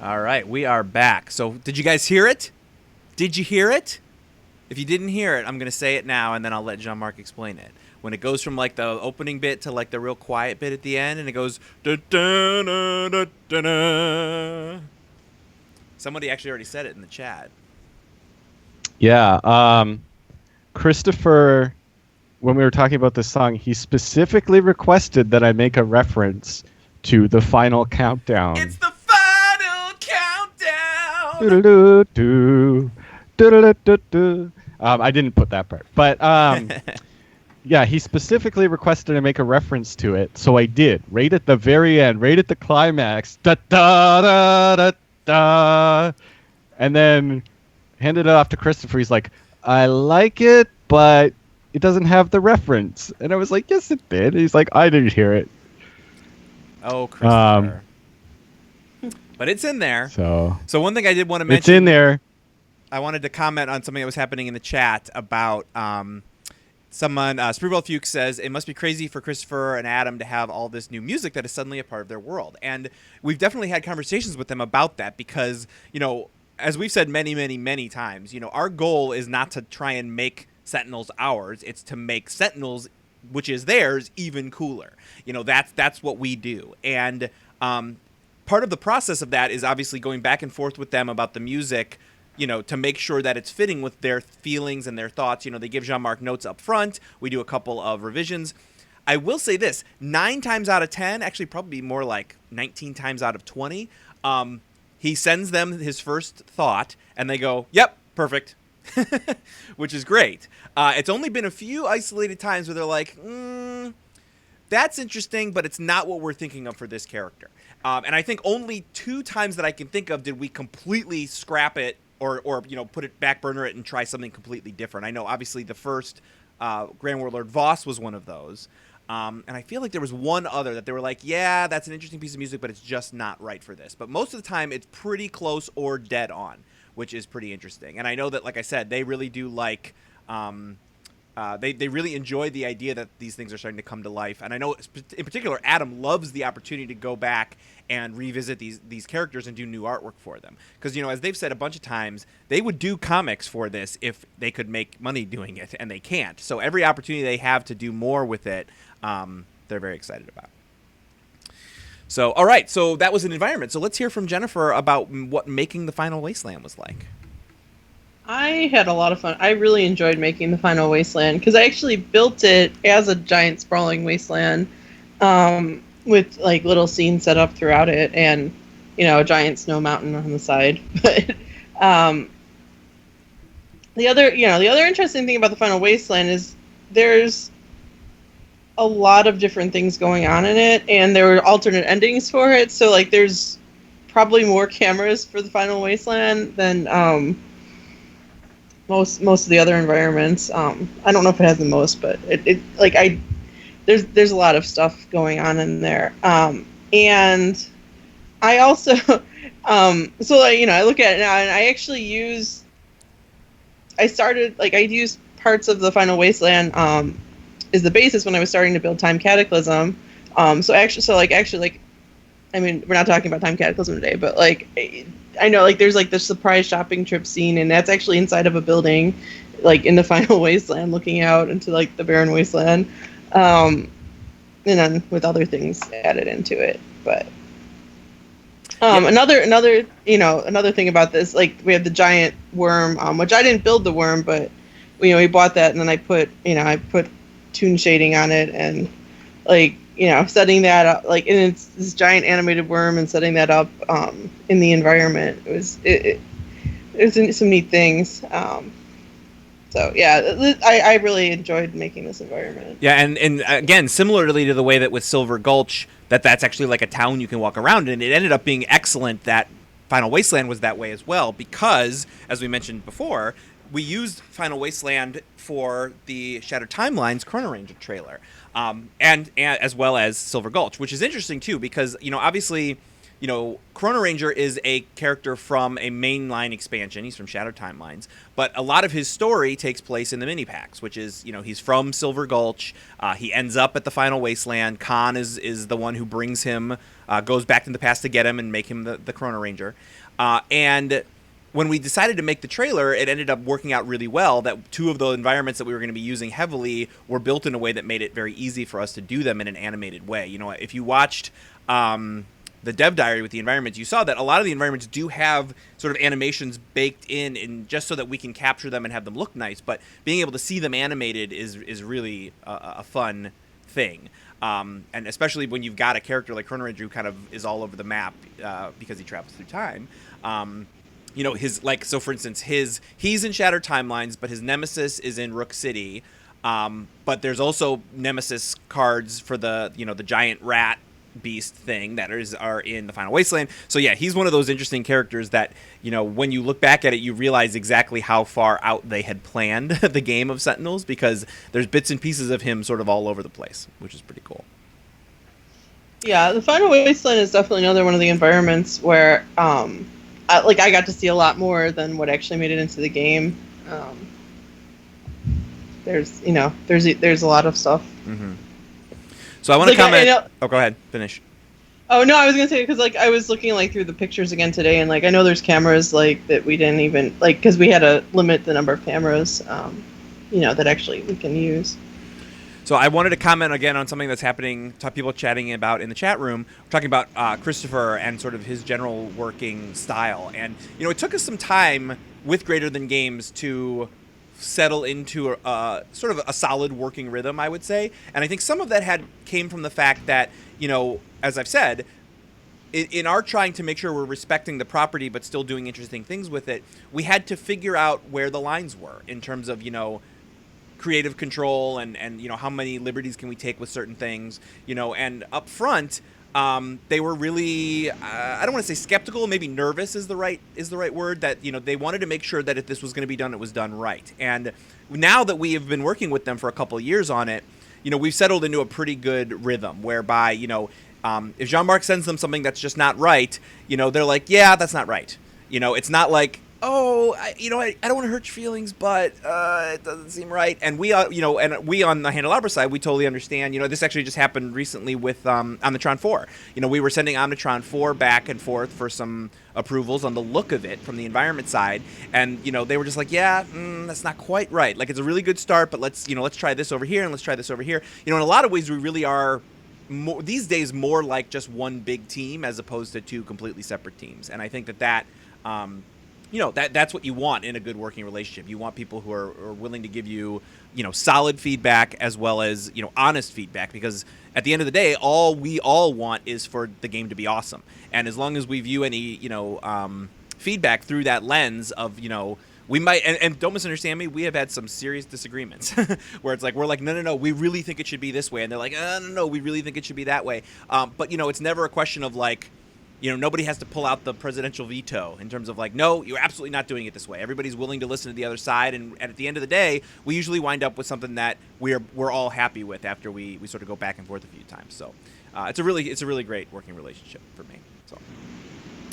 All right, we are back. So, did you guys hear it? Did you hear it? If you didn't hear it, I'm going to say it now, and then I'll let Jean-Marc explain it. When it goes from like the opening bit to like the real quiet bit at the end, and it goes da-da-da-da-da-da. Somebody actually already said it in the chat. Yeah, Christopher, when we were talking about this song, he specifically requested that I make a reference to the final countdown. It's the final countdown. Do-do-do-do, do-do-do-do-do. I didn't put that part, but yeah, he specifically requested I make a reference to it, so I did. Right at the very end, right at the climax, da da da da da, and then handed it off to Christopher. He's like, "I like it, but it doesn't have the reference." And I was like, "Yes, it did." He's like, "I didn't hear it." Oh, Christopher. But it's in there. So one thing I did want to mention. It's in there. I wanted to comment on something that was happening in the chat about someone. Spreewell Fuchs says it must be crazy for Christopher and Adam to have all this new music that is suddenly a part of their world, and we've definitely had conversations with them about that because, you know, as we've said many, many, many times, you know, our goal is not to try and make Sentinels ours; it's to make Sentinels, which is theirs, even cooler. You know, that's what we do, and part of the process of that is obviously going back and forth with them about the music, you know, to make sure that it's fitting with their feelings and their thoughts. You know, they give Jean-Marc notes up front. We do a couple of revisions. I will say this, 9 times out of 10, actually probably more like 19 times out of 20, he sends them his first thought, and they go, yep, perfect, which is great. It's only been a few isolated times where they're like, that's interesting, but it's not what we're thinking of for this character. And I think only 2 times that I can think of did we completely scrap it or you know, put it, back burner it and try something completely different. I know obviously the first Grand Warlord Voss was one of those. And I feel like there was one other that they were like, yeah, that's an interesting piece of music, but it's just not right for this. But most of the time it's pretty close or dead on, which is pretty interesting. And I know that, like I said, they really do like, they really enjoy the idea that these things are starting to come to life. And I know in particular, Adam loves the opportunity to go back and revisit these characters and do new artwork for them. Because, you know, as they've said a bunch of times, they would do comics for this if they could make money doing it, and they can't. So every opportunity they have to do more with it, they're very excited about. So, all right, so that was an environment. So let's hear from Jennifer about what making the Final Wasteland was like. I had a lot of fun. I really enjoyed making the Final Wasteland because I actually built it as a giant sprawling wasteland, with like little scenes set up throughout it, and you know, a giant snow mountain on the side. But the other interesting thing about the Final Wasteland is there's a lot of different things going on in it, and there were alternate endings for it. So like, there's probably more cameras for the Final Wasteland than most of the other environments. I don't know if it has the most, but there's a lot of stuff going on in there. And I also so like, you know, I look at it now, and I actually use parts of the Final Wasteland is the basis when I was starting to build Time Cataclysm. I mean, we're not talking about Time Cataclysm today, but like, I know, like, there's like the surprise shopping trip scene, and that's actually inside of a building, like in the Final Wasteland, looking out into like the barren wasteland, and then with other things added into it. But another thing about this, like, we have the giant worm, which I didn't build the worm, but you know, we bought that, and then I put toon shading on it, and like, you know, setting that up, like, and it's this giant animated worm, and setting that up in the environment. It was some neat things. So yeah, I really enjoyed making this environment. Yeah, and again, similarly to the way that with Silver Gulch, that's actually like a town you can walk around in. It ended up being excellent that Final Wasteland was that way as well, because, as we mentioned before, we used Final Wasteland for the Shattered Timelines Chrono Ranger trailer, and as well as Silver Gulch, which is interesting too, because, you know, obviously Chrono Ranger is a character from a mainline expansion. He's from Shattered Timelines, but a lot of his story takes place in the mini packs, which is, he's from Silver Gulch. He ends up at the final Wasteland. Khan is the one who brings him, goes back in the past to get him and make him the Chrono Ranger. And when we decided to make the trailer, it ended up working out really well that two of the environments that we were going to be using heavily were built in a way that made it very easy for us to do them in an animated way. If you watched the dev diary with the environments, you saw that a lot of the environments do have sort of animations baked in just so that we can capture them and have them look nice. But being able to see them animated is really a fun thing. And especially when you've got a character like Chrono Ranger who kind of is all over the map because he travels through time. So for instance, he's in Shattered Timelines, but his nemesis is in Rook City. But there's also nemesis cards for the giant rat beast thing that are in the final Wasteland. So yeah, he's one of those interesting characters that, when you look back at it, you realize exactly how far out they had planned the game of Sentinels, because there's bits and pieces of him sort of all over the place, which is pretty cool. Yeah, the final Wasteland is definitely another one of the environments where I got to see a lot more than what actually made it into the game. There's a lot of stuff. Mm-hmm. So I want to comment. Go ahead. Finish. Oh no, I was gonna say because I was looking through the pictures again today, and I know there's cameras that we didn't even because we had to limit the number of cameras, that actually we can use. So I wanted to comment again on something that's happening. People chatting about in the chat room. We're talking about Christopher and sort of his general working style, and it took us some time with Greater Than Games to settle into sort of a solid working rhythm, I would say. And I think some of that came from the fact that, as I've said, in our trying to make sure we're respecting the property but still doing interesting things with it, we had to figure out where the lines were in terms of, creative control and how many liberties can we take with certain things, and up front, they were really, I don't want to say skeptical, maybe nervous is the right word, that, they wanted to make sure that if this was going to be done, it was done right. And now that we have been working with them for a couple of years on it, we've settled into a pretty good rhythm whereby, if Jean-Marc sends them something that's just not right, they're like, yeah, that's not right. It's not like, oh, I don't want to hurt your feelings, but it doesn't seem right. And we, and we on the Handelabra side, we totally understand. This actually just happened recently with Omnitron 4. We were sending Omnitron 4 back and forth for some approvals on the look of it from the environment side, and they were just like, yeah, that's not quite right. It's a really good start, but let's try this over here and let's try this over here. In a lot of ways, we really are these days more like just one big team as opposed to two completely separate teams. And I think that. That's what you want in a good working relationship. You want people who are willing to give you, solid feedback as well as, honest feedback, because at the end of the day, all we all want is for the game to be awesome. And as long as we view any, feedback through that lens of, we might, and don't misunderstand me, we have had some serious disagreements where it's we're like, no, we really think it should be this way. And they're like, no, we really think it should be that way. But, it's never a question of nobody has to pull out the presidential veto in terms of no, you're absolutely not doing it this way. Everybody's willing to listen to the other side, and at the end of the day, we usually wind up with something that we're all happy with after we sort of go back and forth a few times. So it's a really great working relationship for me. So,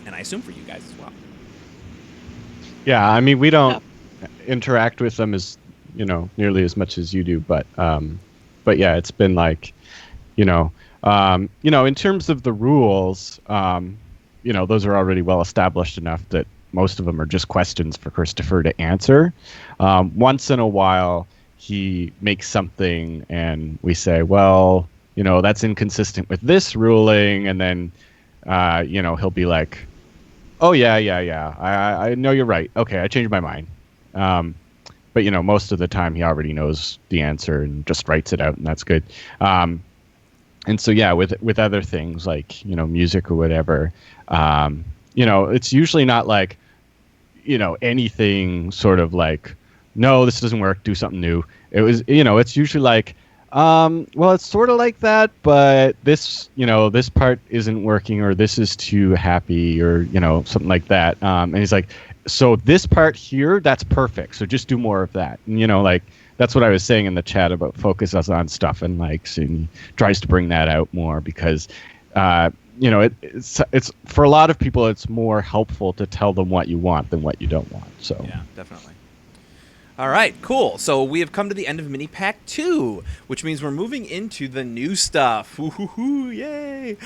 and I assume for you guys as well. Yeah, I mean, we don't interact with them as nearly as much as you do, but yeah, it's been in terms of the rules, those are already well established enough that most of them are just questions for Christopher to answer. Once in a while, he makes something and we say, well, that's inconsistent with this ruling. And then, he'll be like, oh, yeah. I know you're right. Okay, I changed my mind. But, most of the time he already knows the answer and just writes it out, and that's good. And so, yeah, with other things like, music or whatever, it's usually not anything sort of no, this doesn't work, do something new. It was, it's usually well, it's sort of like that, but this, this part isn't working, or this is too happy, or, something like that. And he's like, so this part here, that's perfect. So just do more of that. And, that's what I was saying in the chat about focus us on stuff and likes, and he tries to bring that out more because, it's for a lot of people, it's more helpful to tell them what you want than what you don't want. So yeah, definitely. All right, cool. So we have come to the end of Mini Pack 2, which means we're moving into the new stuff. Woo-hoo-hoo, yay!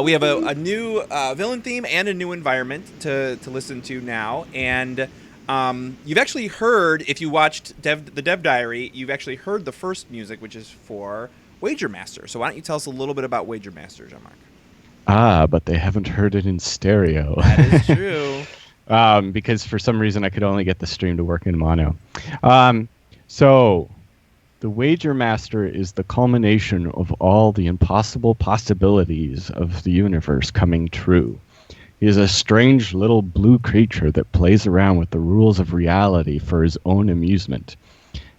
We have a new villain theme and a new environment to listen to now. And you've actually heard, if you watched the Dev Diary, you've actually heard the first music, which is for Wager Master. So why don't you tell us a little bit about Wager Master, Jean-Marc? But they haven't heard it in stereo. That is true. Because for some reason I could only get the stream to work in mono. So the Wager Master is the culmination of all the impossible possibilities of the universe coming true. He is a strange little blue creature that plays around with the rules of reality for his own amusement.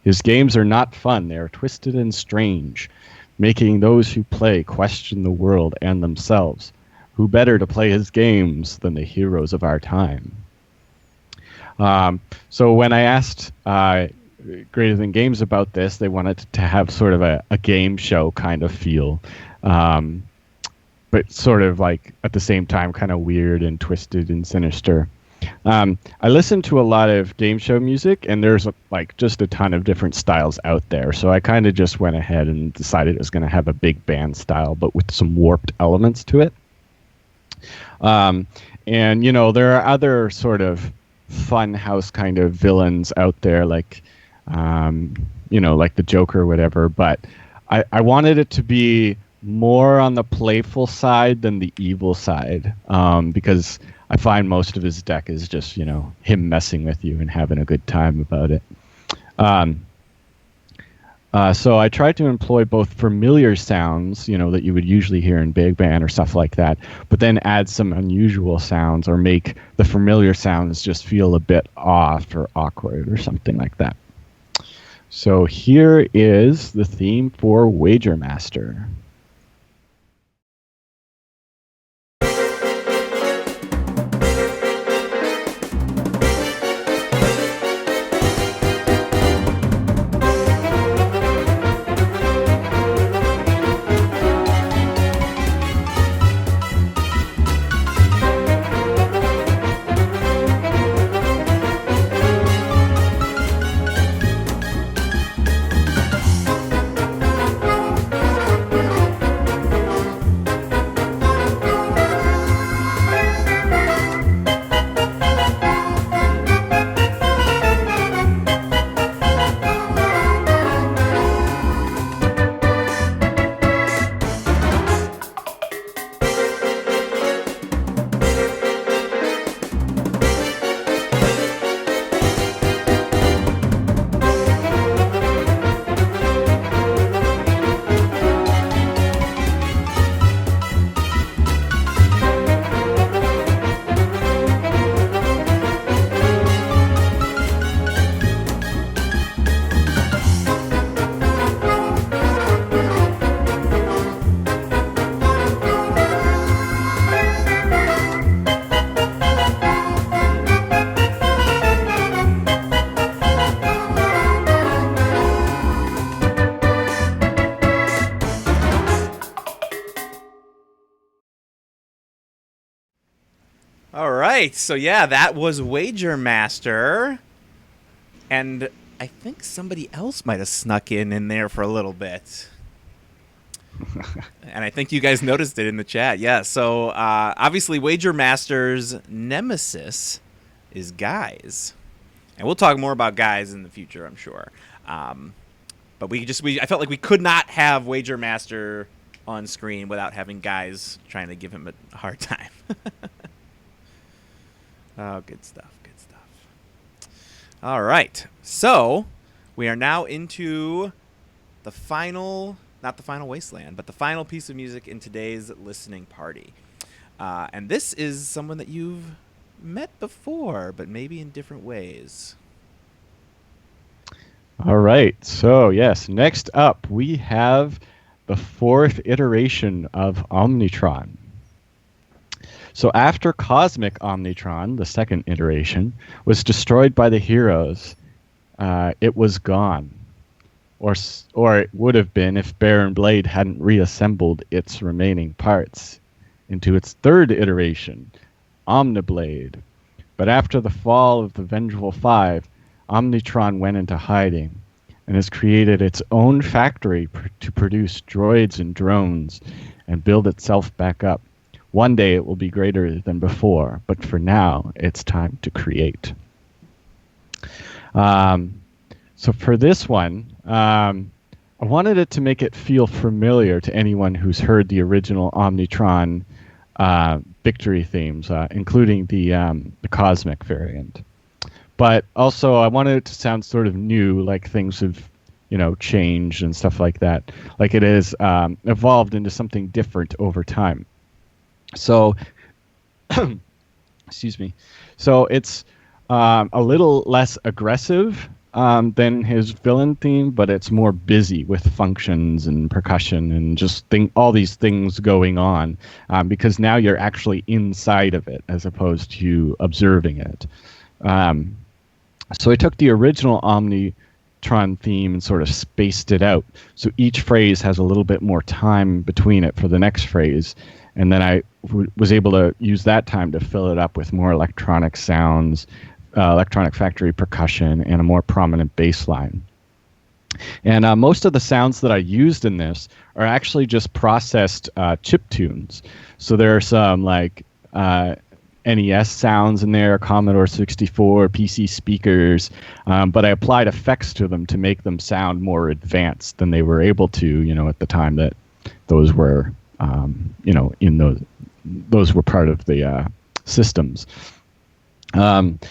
His games are not fun, they are twisted and strange, making those who play question the world and themselves. Who better to play his games than the heroes of our time? So when I asked Greater Than Games about this, they wanted to have sort of a game show kind of feel, but sort of like at the same time kind of weird and twisted and sinister. I listen to a lot of game show music, and there's like just a ton of different styles out there. So I kind of just went ahead and decided it was going to have a big band style, but with some warped elements to it. And, there are other sort of fun house kind of villains out there, like, like the Joker or whatever. But I wanted it to be more on the playful side than the evil side, because I find most of his deck is just, him messing with you and having a good time about it. So I tried to employ both familiar sounds, that you would usually hear in big band or stuff like that, but then add some unusual sounds or make the familiar sounds just feel a bit off or awkward or something like that. So here is the theme for Wager Master. All right, so yeah, that was Wager Master, and I think somebody else might have snuck in there for a little bit. And I think you guys noticed it in the chat. Yeah, so obviously Wager Master's nemesis is Guys. And we'll talk more about Guys in the future, I'm sure. But I felt like we could not have Wager Master on screen without having Guys trying to give him a hard time. Oh, good stuff, good stuff. All right, so we are now into the final, not the final Wasteland, but the final piece of music in today's listening party. And this is someone that you've met before, but maybe in different ways. All right, so yes, next up we have the fourth iteration of Omnitron. So after Cosmic Omnitron, the second iteration, was destroyed by the heroes, it was gone. Or it would have been if Baron Blade hadn't reassembled its remaining parts. into its third iteration, Omniblade. But after the fall of the Vengeful Five, Omnitron went into hiding and has created its own factory to produce droids and drones and build itself back up. One day it will be greater than before, but for now, it's time to create. So for this one, I wanted it to make it feel familiar to anyone who's heard the original Omnitron victory themes, including the cosmic variant. But also, I wanted it to sound sort of new, like things have, changed and stuff like that. Like it has evolved into something different over time. So, excuse me. So it's a little less aggressive than his villain theme, but it's more busy with functions and percussion and just all these things going on, because now you're actually inside of it as opposed to observing it. So I took the original Omnitron theme and sort of spaced it out. So each phrase has a little bit more time between it for the next phrase. And then I was able to use that time to fill it up with more electronic sounds, electronic factory percussion, and a more prominent bass line. And most of the sounds that I used in this are actually just processed chip tunes. So there are some like NES sounds in there, Commodore 64, PC speakers, but I applied effects to them to make them sound more advanced than they were able to, at the time that those were, those were part of the systems.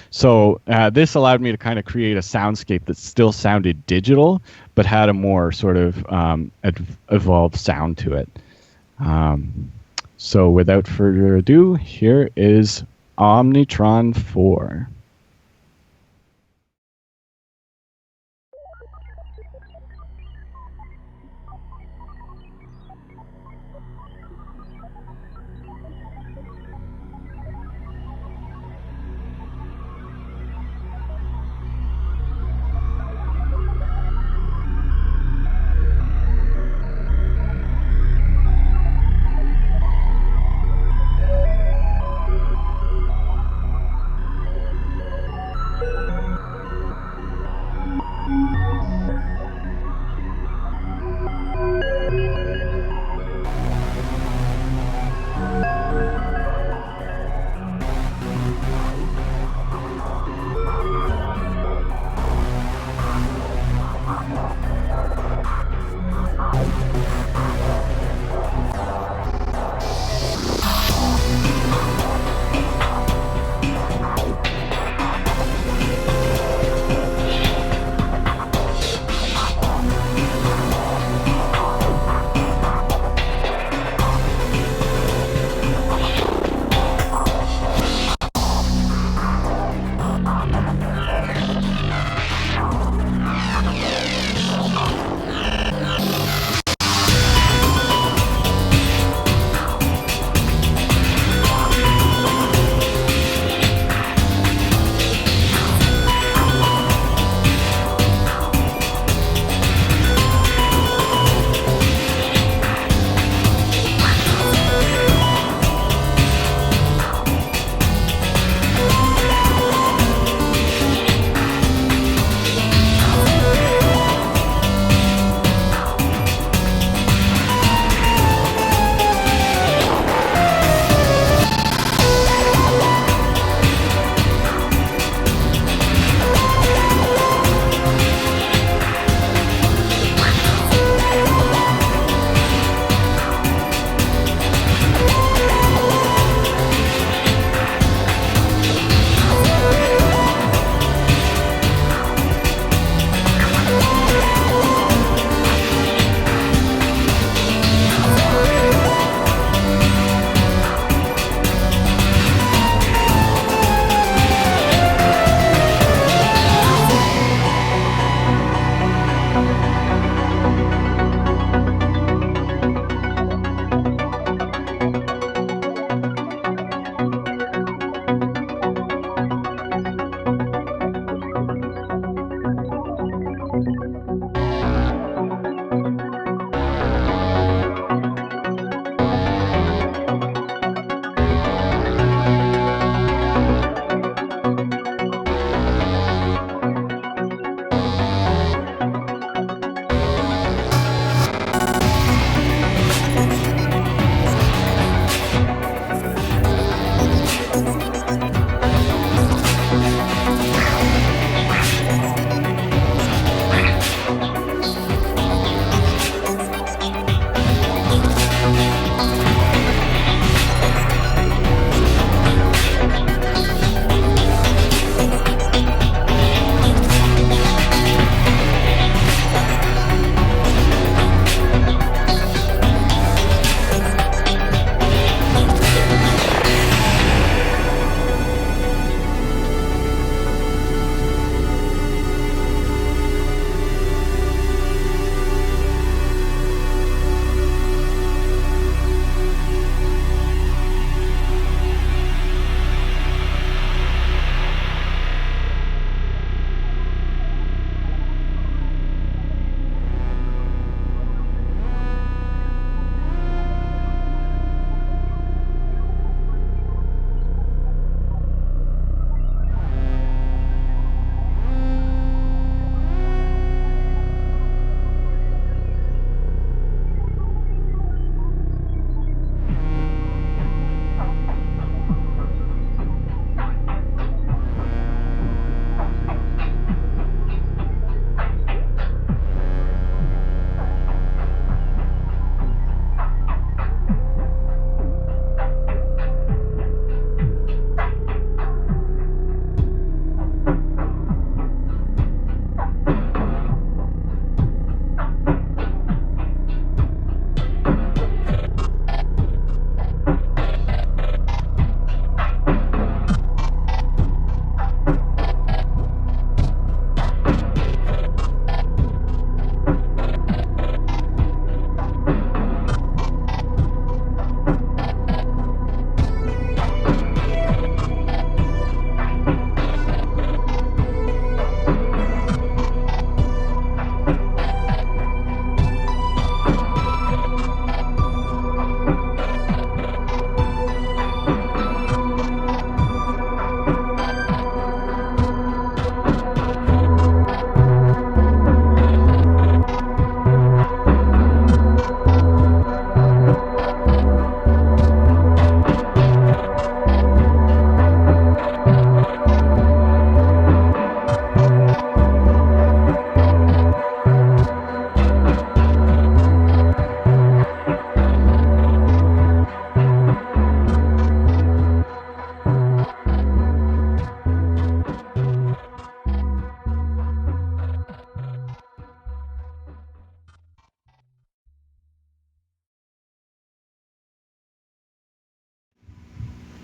So this allowed me to kind of create a soundscape that still sounded digital, but had a more sort of evolved sound to it. So without further ado, here is Omnitron 4.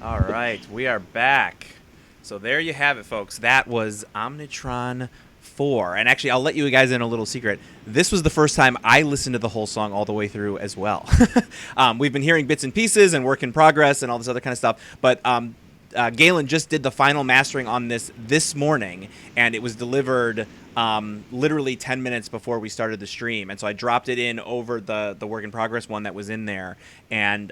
All right, we are back. So there you have it, folks. That was Omnitron 4. And actually, I'll let you guys in a little secret. This was the first time I listened to the whole song all the way through as well. We've been hearing bits and pieces and work in progress and all this other kind of stuff. But Galen just did the final mastering on this morning, and it was delivered literally 10 minutes before we started the stream. And so I dropped it in over the work in progress one that was in there. And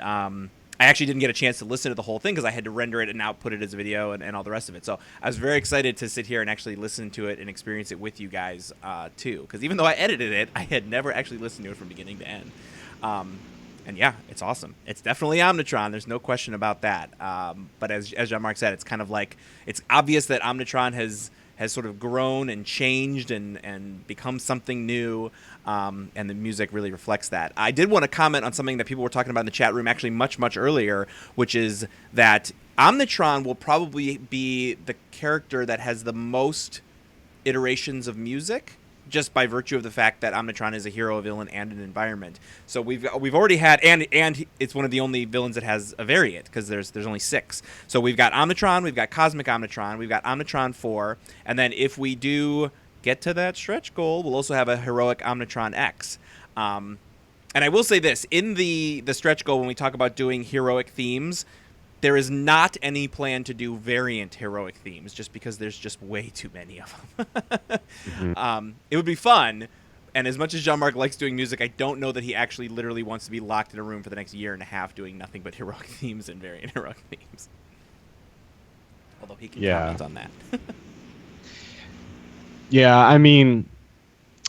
I actually didn't get a chance to listen to the whole thing because I had to render it and output it as a video and all the rest of it. So I was very excited to sit here and actually listen to it and experience it with you guys too. Because even though I edited it, I had never actually listened to it from beginning to end. And yeah, it's awesome. It's definitely Omnitron. There's no question about that. But as Jean-Marc said, it's kind of like, it's obvious that Omnitron has sort of grown and changed and become something new. And the music really reflects that. I did want to comment on something that people were talking about in the chat room actually much, much earlier, which is that Omnitron will probably be the character that has the most iterations of music, just by virtue of the fact that Omnitron is a hero, a villain, and an environment. So we've already had, and it's one of the only villains that has a variant, because there's only 6. So we've got Omnitron, we've got Cosmic Omnitron, we've got Omnitron 4, and then if we do get to that stretch goal, we'll also have a heroic Omnitron X. And I will say this, in the stretch goal, when we talk about doing heroic themes, there is not any plan to do variant heroic themes, just because there's just way too many of them. It would be fun, and as much as Jean-Marc likes doing music, I don't know that he actually literally wants to be locked in a room for the next year and a half doing nothing but heroic themes and variant heroic themes. Although he can comment on that. Yeah, I mean,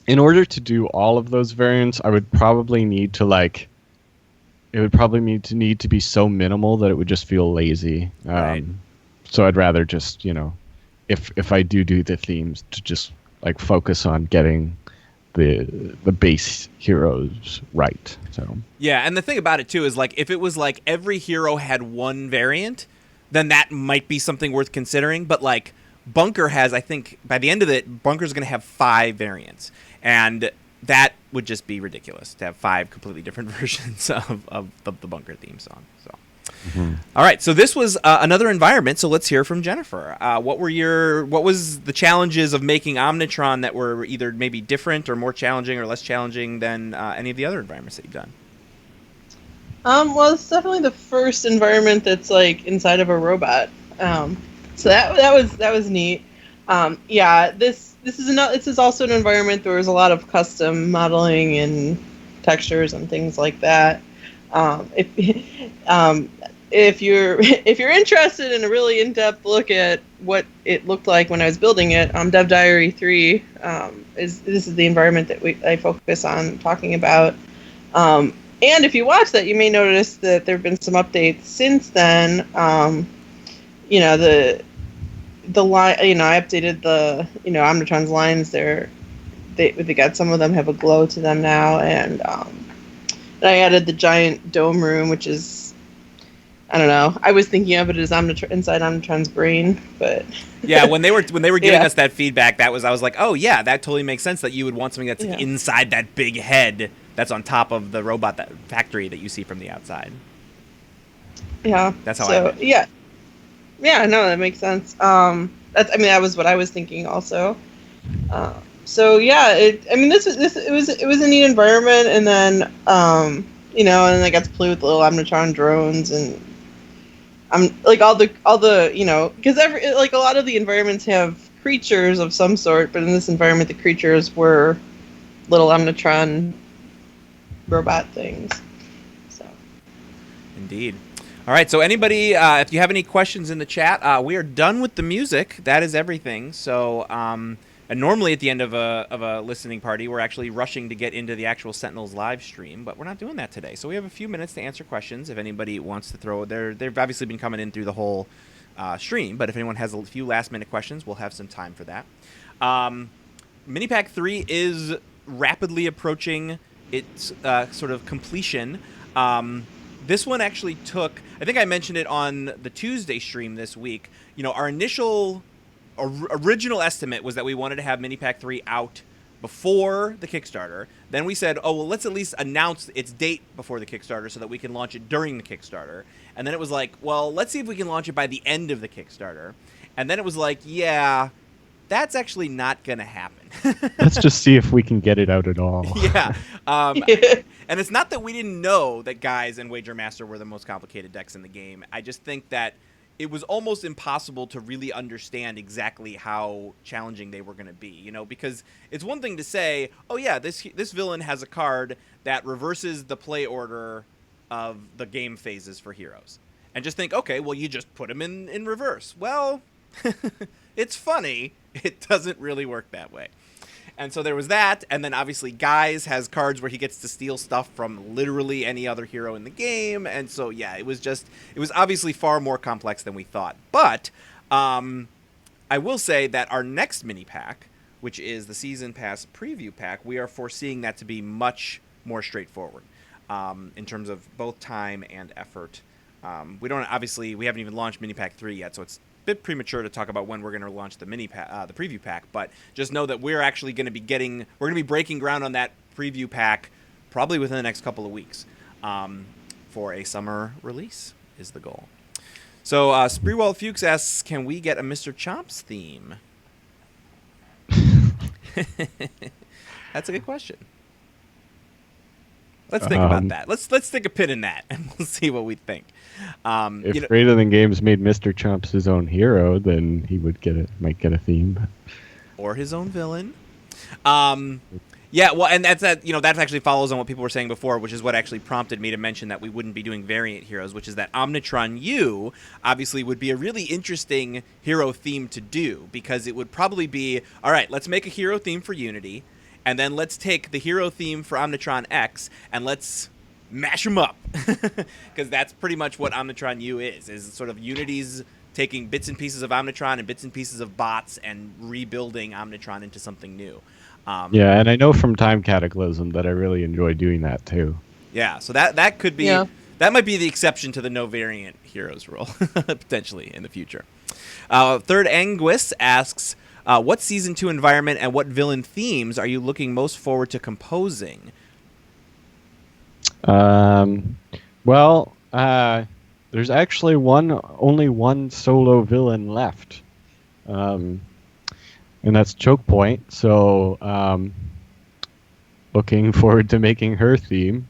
in order to do all of those variants, I would probably need to it would probably need to be so minimal that it would just feel lazy. Right. So I'd rather just, if I do the themes, to just focus on getting the base heroes right. So yeah, and the thing about it too is if it was every hero had one variant, then that might be something worth considering. But Bunker has, I think, by the end of it, Bunker's going to have 5 variants, and that would just be ridiculous to have 5 completely different versions of the Bunker theme song. So, All right. So this was another environment. So let's hear from Jennifer. What was the challenges of making Omnitron that were either maybe different or more challenging or less challenging than any of the other environments that you've done? Well, it's definitely the first environment that's inside of a robot. So that was neat. Yeah, this is also an environment where there's a lot of custom modeling and textures and things like that. If you're interested in a really in-depth look at what it looked like when I was building it, Dev Diary 3 this is the environment that I focus on talking about. And if you watch that, you may notice that there have been some updates since then. The line, I updated the, Omnitron's lines. They got, some of them have a glow to them now, and I added the giant dome room, which is, I don't know. I was thinking of it as inside Omnitron's brain, but yeah, when they were giving us that feedback, I was like, oh yeah, that totally makes sense that you would want something that's inside that big head that's on top of the robot factory that you see from the outside. Yeah, that's how I. Yeah, no, that makes sense. That was what I was thinking also. So yeah, it was a neat environment, and then and then I got to play with the little Omnitron drones, and all the because a lot of the environments have creatures of some sort, but in this environment the creatures were little Omnitron robot things. So indeed. All right, so anybody, if you have any questions in the chat, we are done with the music. That is everything. So, and normally at the end of a listening party, we're actually rushing to get into the actual Sentinels live stream, but we're not doing that today. So we have a few minutes to answer questions if anybody wants to throw. They've obviously been coming in through the whole stream, but if anyone has a few last-minute questions, we'll have some time for that. Minipack 3 is rapidly approaching its sort of completion. This one actually took, I think I mentioned it on the Tuesday stream this week, our initial original estimate was that we wanted to have Minipack 3 out before the Kickstarter. Then we said, oh, well, let's at least announce its date before the Kickstarter so that we can launch it during the Kickstarter. And then it was like, well, let's see if we can launch it by the end of the Kickstarter. And then it was like, yeah, that's actually not going to happen. Let's just see if we can get it out at all. Yeah. And it's not that we didn't know that Guise and Wager Master were the most complicated decks in the game. I just think that it was almost impossible to really understand exactly how challenging they were going to be, you know, because it's one thing to say, oh yeah, this villain has a card that reverses the play order of the game phases for heroes. And just think, okay, well, you just put them in reverse. Well, it's funny. It doesn't really work that way. And so there was that, and then obviously Guise has cards where he gets to steal stuff from literally any other hero in the game, and so yeah, it was obviously far more complex than we thought. But I will say that our next mini pack, which is the Season Pass preview pack, we are foreseeing that to be much more straightforward in terms of both time and effort. We haven't even launched mini pack 3 yet, so it's bit premature to talk about when we're going to launch the the preview pack, but just know that we're actually going to be breaking ground on that preview pack probably within the next couple of weeks for a summer release is the goal. So Spreewald Fuchs asks, can we get a Mr. Chomps theme? That's a good question. Let's think about that. Let's stick a pin in that, and we'll see what we think. If Greater Than Games made Mr. Chomps his own hero, then he might get a theme, or his own villain. Yeah, well, and that actually follows on what people were saying before, which is what actually prompted me to mention that we wouldn't be doing variant heroes, which is that Omnitron U obviously would be a really interesting hero theme to do, because it would probably be, all right, let's make a hero theme for Unity, and then let's take the hero theme for Omnitron X and let's mash them up, because that's pretty much what Omnitron U is sort of Unity's taking bits and pieces of Omnitron and bits and pieces of bots and rebuilding Omnitron into something new. Yeah, and I know from Time Cataclysm that I really enjoy doing that too. Yeah, so that could be that might be the exception to the no variant heroes rule potentially in the future. Third Anguis asks, what Season 2 environment and what villain themes are you looking most forward to composing? There's actually only one solo villain left, and that's Choke Point. So, looking forward to making her theme.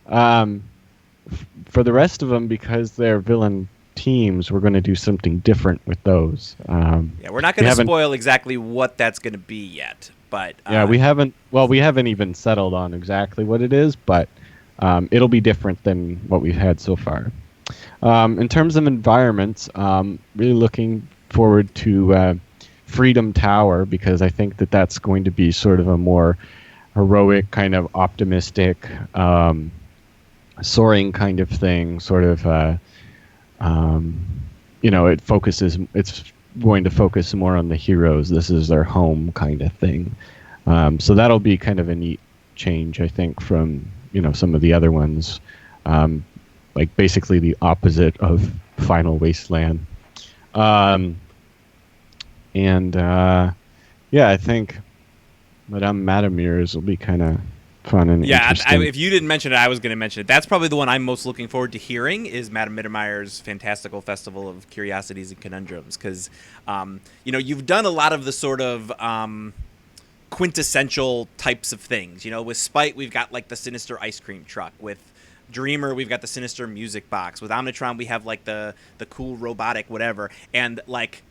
For the rest of them, because they're villain teams, we're going to do something different with those. Yeah, we're not going to spoil exactly what that's going to be yet, but yeah, we haven't even settled on exactly what it is, but it'll be different than what we've had so far. In terms of environments, really looking forward to Freedom Tower, because I think that that's going to be sort of a more heroic, kind of optimistic, soaring kind of thing. Sort of, it's going to focus more on the heroes. This is their home kind of thing. So that'll be kind of a neat change, I think, from some of the other ones. Like basically the opposite of Final Wasteland. I think Madame Madamir's will be kind of fun and interesting. If you didn't mention it, I was going to mention it. That's probably the one I'm most looking forward to hearing is Madame Mittermeier's fantastical festival of curiosities and conundrums, because you've done a lot of the sort of quintessential types of things. With Spite, we've got like the sinister ice cream truck. With Dreamer, we've got the sinister music box. With Omnitron, we have like the cool robotic whatever. And like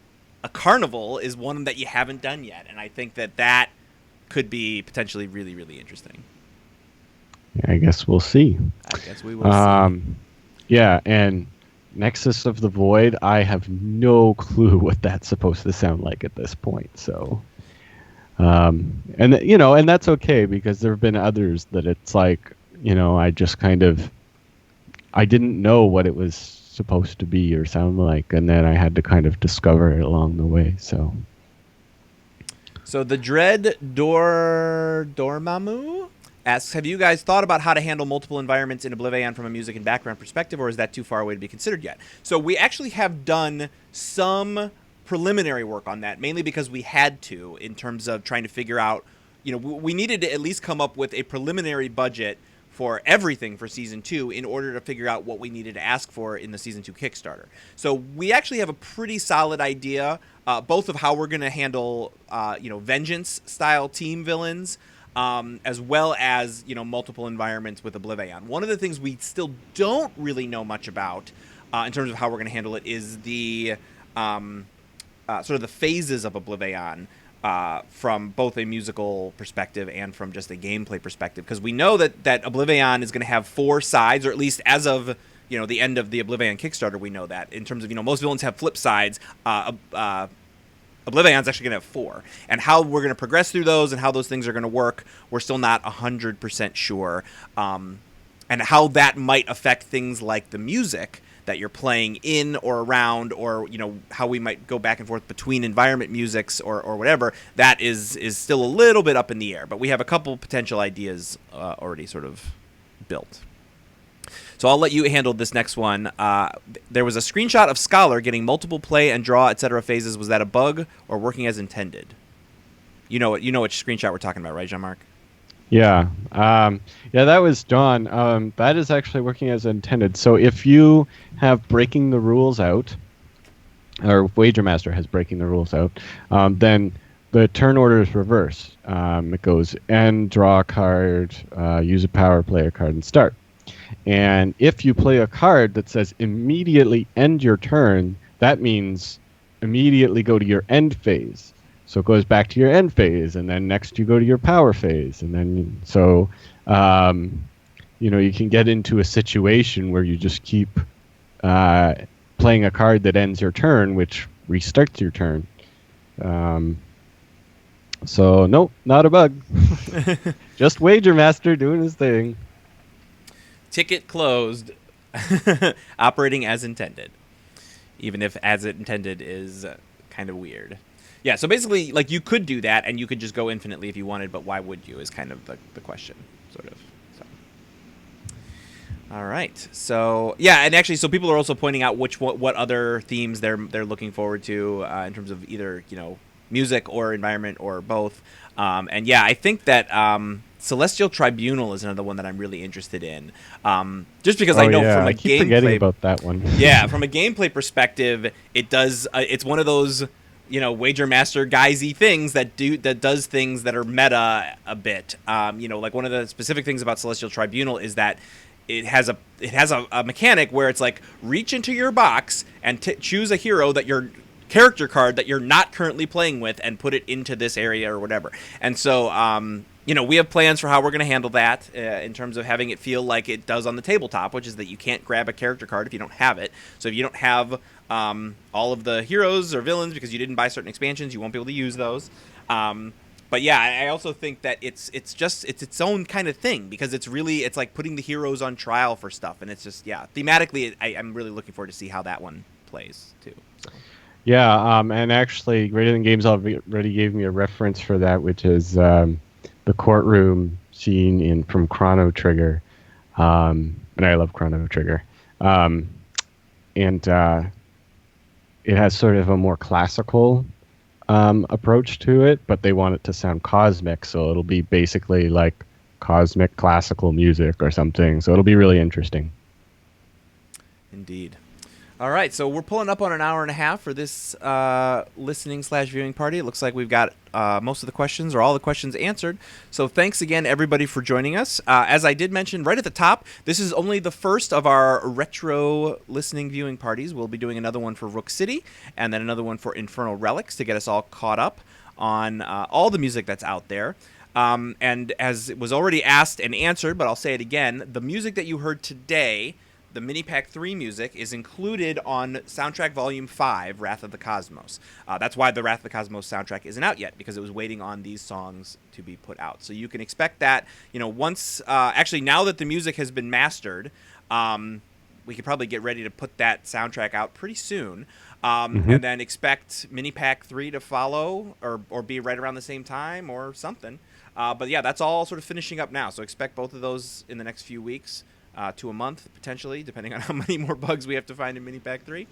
a carnival is one that you haven't done yet, and I think that could be potentially really, really interesting. Yeah, I guess we'll see. I guess we will see. Yeah, and Nexus of the Void, I have no clue what that's supposed to sound like at this point. So, and that's okay, because there have been others that it's like, I just I didn't know what it was supposed to be or sound like, and then I had to kind of discover it along the way. So the Dread Dormammu asks, have you guys thought about how to handle multiple environments in Oblivion from a music and background perspective, or is that too far away to be considered yet? So we actually have done some preliminary work on that, mainly because we had to, in terms of trying to figure out we needed to at least come up with a preliminary budget for everything for season 2 in order to figure out what we needed to ask for in the season 2 Kickstarter. So we actually have a pretty solid idea, both of how we're going to handle, vengeance style team villains, as well as, multiple environments with Oblivion. One of the things we still don't really know much about, in terms of how we're going to handle it, is the sort of the phases of Oblivion. From both a musical perspective and from just a gameplay perspective, because we know that Oblivion is going to have 4 sides, or at least as of the end of the Oblivion Kickstarter, we know that in terms of most villains have flip sides. Oblivion's actually going to have 4, and how we're going to progress through those and how those things are going to work, we're still not 100% sure, and how that might affect things like the music that you're playing in or around, or how we might go back and forth between environment musics or whatever, that is still a little bit up in the air. But we have a couple potential ideas already sort of built. So I'll let you handle this next one. There was a screenshot of Scholar getting multiple play and draw, etc. phases. Was that a bug or working as intended? You know which screenshot we're talking about, right, Jean-Marc? Yeah. That was John. That is actually working as intended. So if you have breaking the rules out, or Wager Master has breaking the rules out, then the turn order is reverse. It goes end, draw a card, use a power, play a card, and start. And if you play a card that says immediately end your turn, that means immediately go to your end phase. So it goes back to your end phase, and then next you go to your power phase, and then you can get into a situation where you just keep playing a card that ends your turn, which restarts your turn. So nope, not a bug. Just Wager Master doing his thing. Ticket closed, operating as intended, even if as intended is kind of weird. Yeah, so basically, you could do that, and you could just go infinitely if you wanted, but why would you is kind of the question, sort of. So. All right. So, yeah, and actually, so people are also pointing out what other themes they're looking forward to in terms of either, music or environment or both. And, yeah, I think that Celestial Tribunal is another one that I'm really interested in. Just because I know from a keep forgetting about that one. Yeah, from a gameplay perspective, it does. It's one of those Wager Master guysy things that does things that are meta a bit. One of the specific things about Celestial Tribunal is that it has a mechanic where it's like reach into your box and choose a hero that your character card that you're not currently playing with and put it into this area or whatever. And so we have plans for how we're going to handle that in terms of having it feel like it does on the tabletop, which is that you can't grab a character card if you don't have it. So if you don't have all of the heroes or villains because you didn't buy certain expansions, you won't be able to use those. But yeah, I also think that it's its own kind of thing because it's like putting the heroes on trial for stuff, and it's just thematically I'm really looking forward to see how that one plays too. So. Yeah, and actually, Greater Than Games already gave me a reference for that, which is the courtroom scene from Chrono Trigger, and I love Chrono Trigger, and it has sort of a more classical approach to it, but they want it to sound cosmic, so it'll be basically like cosmic classical music or something. So it'll be really interesting. Indeed. All right, so we're pulling up on an hour and a half for this listening/viewing party. It looks like we've got most of the questions or all the questions answered. So thanks again, everybody, for joining us. As I did mention right at the top, this is only the first of our retro listening viewing parties. We'll be doing another one for Rook City and then another one for Infernal Relics to get us all caught up on all the music that's out there. And as it was already asked and answered, but I'll say it again, the music that you heard today, the Mini-Pack 3 music, is included on Soundtrack Volume 5, Wrath of the Cosmos. That's why the Wrath of the Cosmos soundtrack isn't out yet, because it was waiting on these songs to be put out. So you can expect that, once... actually, now that the music has been mastered, we could probably get ready to put that soundtrack out pretty soon. And then expect Mini-Pack 3 to follow, or be right around the same time, or something. But yeah, that's all sort of finishing up now. So expect both of those in the next few weeks. To a month, potentially, depending on how many more bugs we have to find in Mini-Pack 3.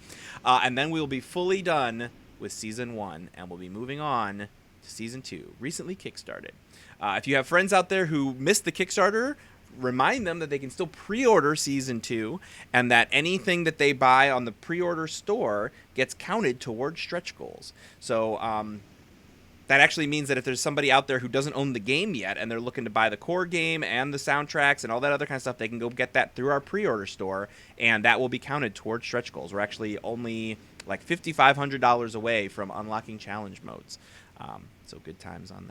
And then we'll be fully done with Season 1, and we'll be moving on Season 2, recently kickstarted. If you have friends out there who missed the Kickstarter, remind them that they can still pre-order Season 2, and that anything that they buy on the pre-order store gets counted towards stretch goals. So that actually means that if there's somebody out there who doesn't own the game yet and they're looking to buy the core game and the soundtracks and all that other kind of stuff, they can go get that through our pre-order store, and that will be counted towards stretch goals. We're actually only like $5,500 away from unlocking challenge modes. So good times on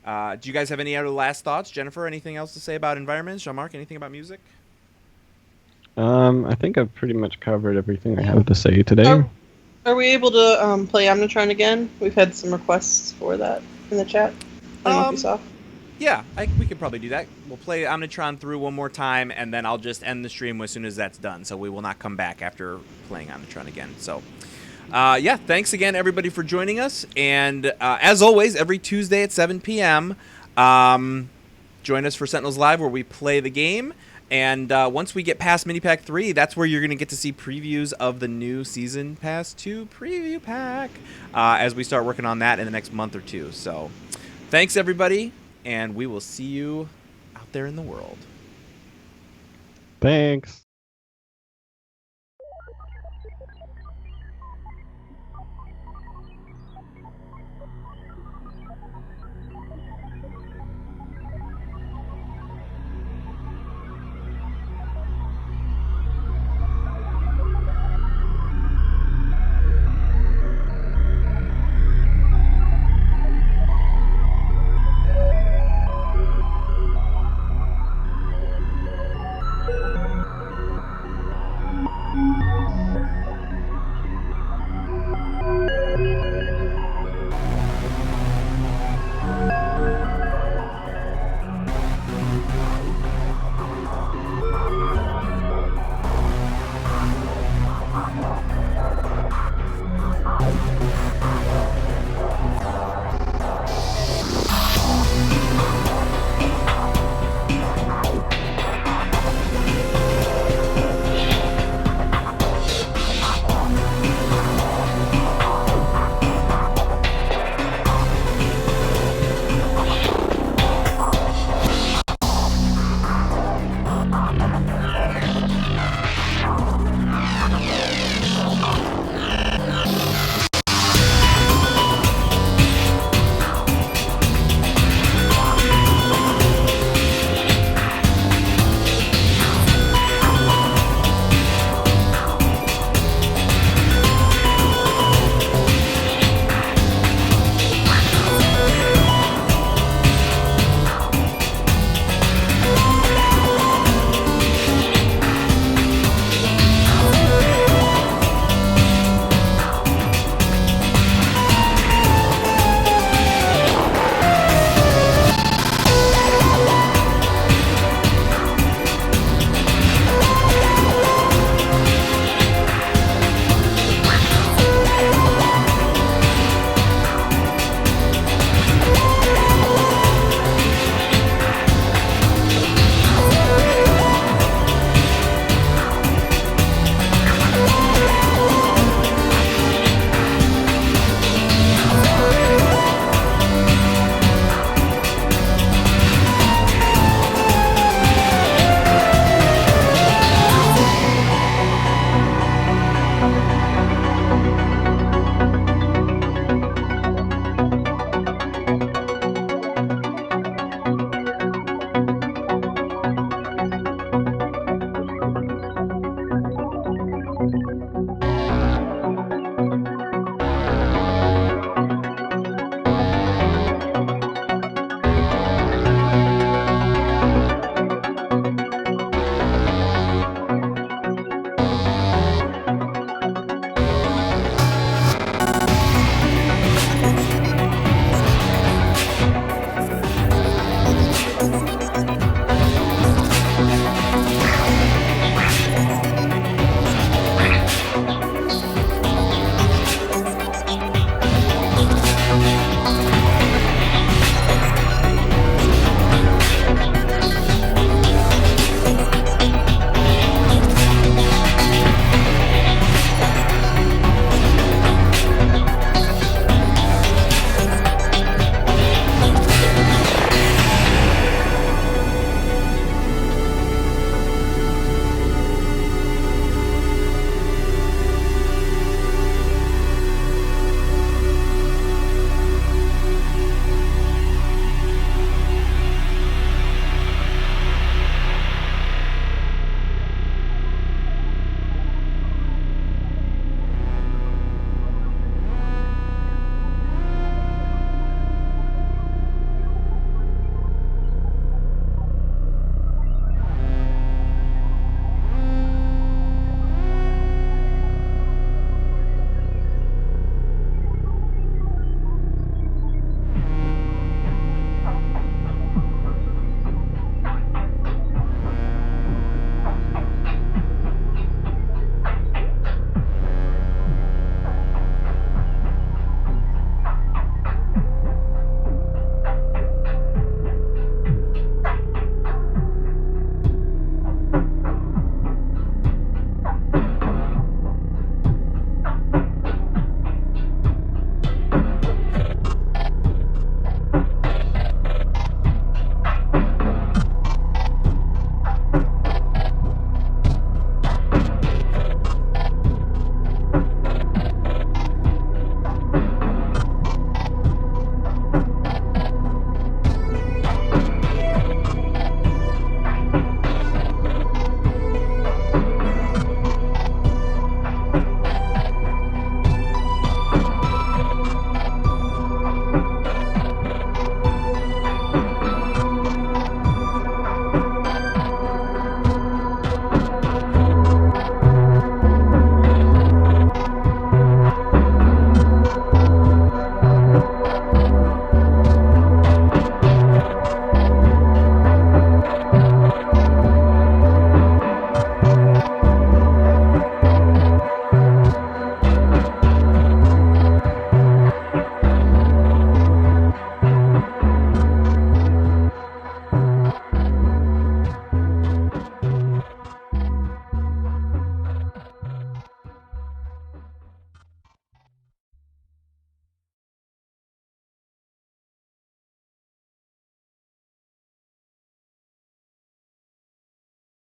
that. Do you guys have any other last thoughts? Jennifer, anything else to say about environments? Jean-Marc, anything about music? I think I've pretty much covered everything I have to say today. Are we able to play Omnitron again? We've had some requests for that in the chat. I don't know if you saw. Yeah, we could probably do that. We'll play Omnitron through one more time, and then I'll just end the stream as soon as that's done. So we will not come back after playing Omnitron again. So, yeah, thanks again, everybody, for joining us. And as always, every Tuesday at 7 p.m., join us for Sentinels Live, where we play the game. And once we get past Mini Pack 3, that's where you're going to get to see previews of the new Season Pass 2 preview pack as we start working on that in the next month or two. So thanks, everybody, and we will see you out there in the world. Thanks.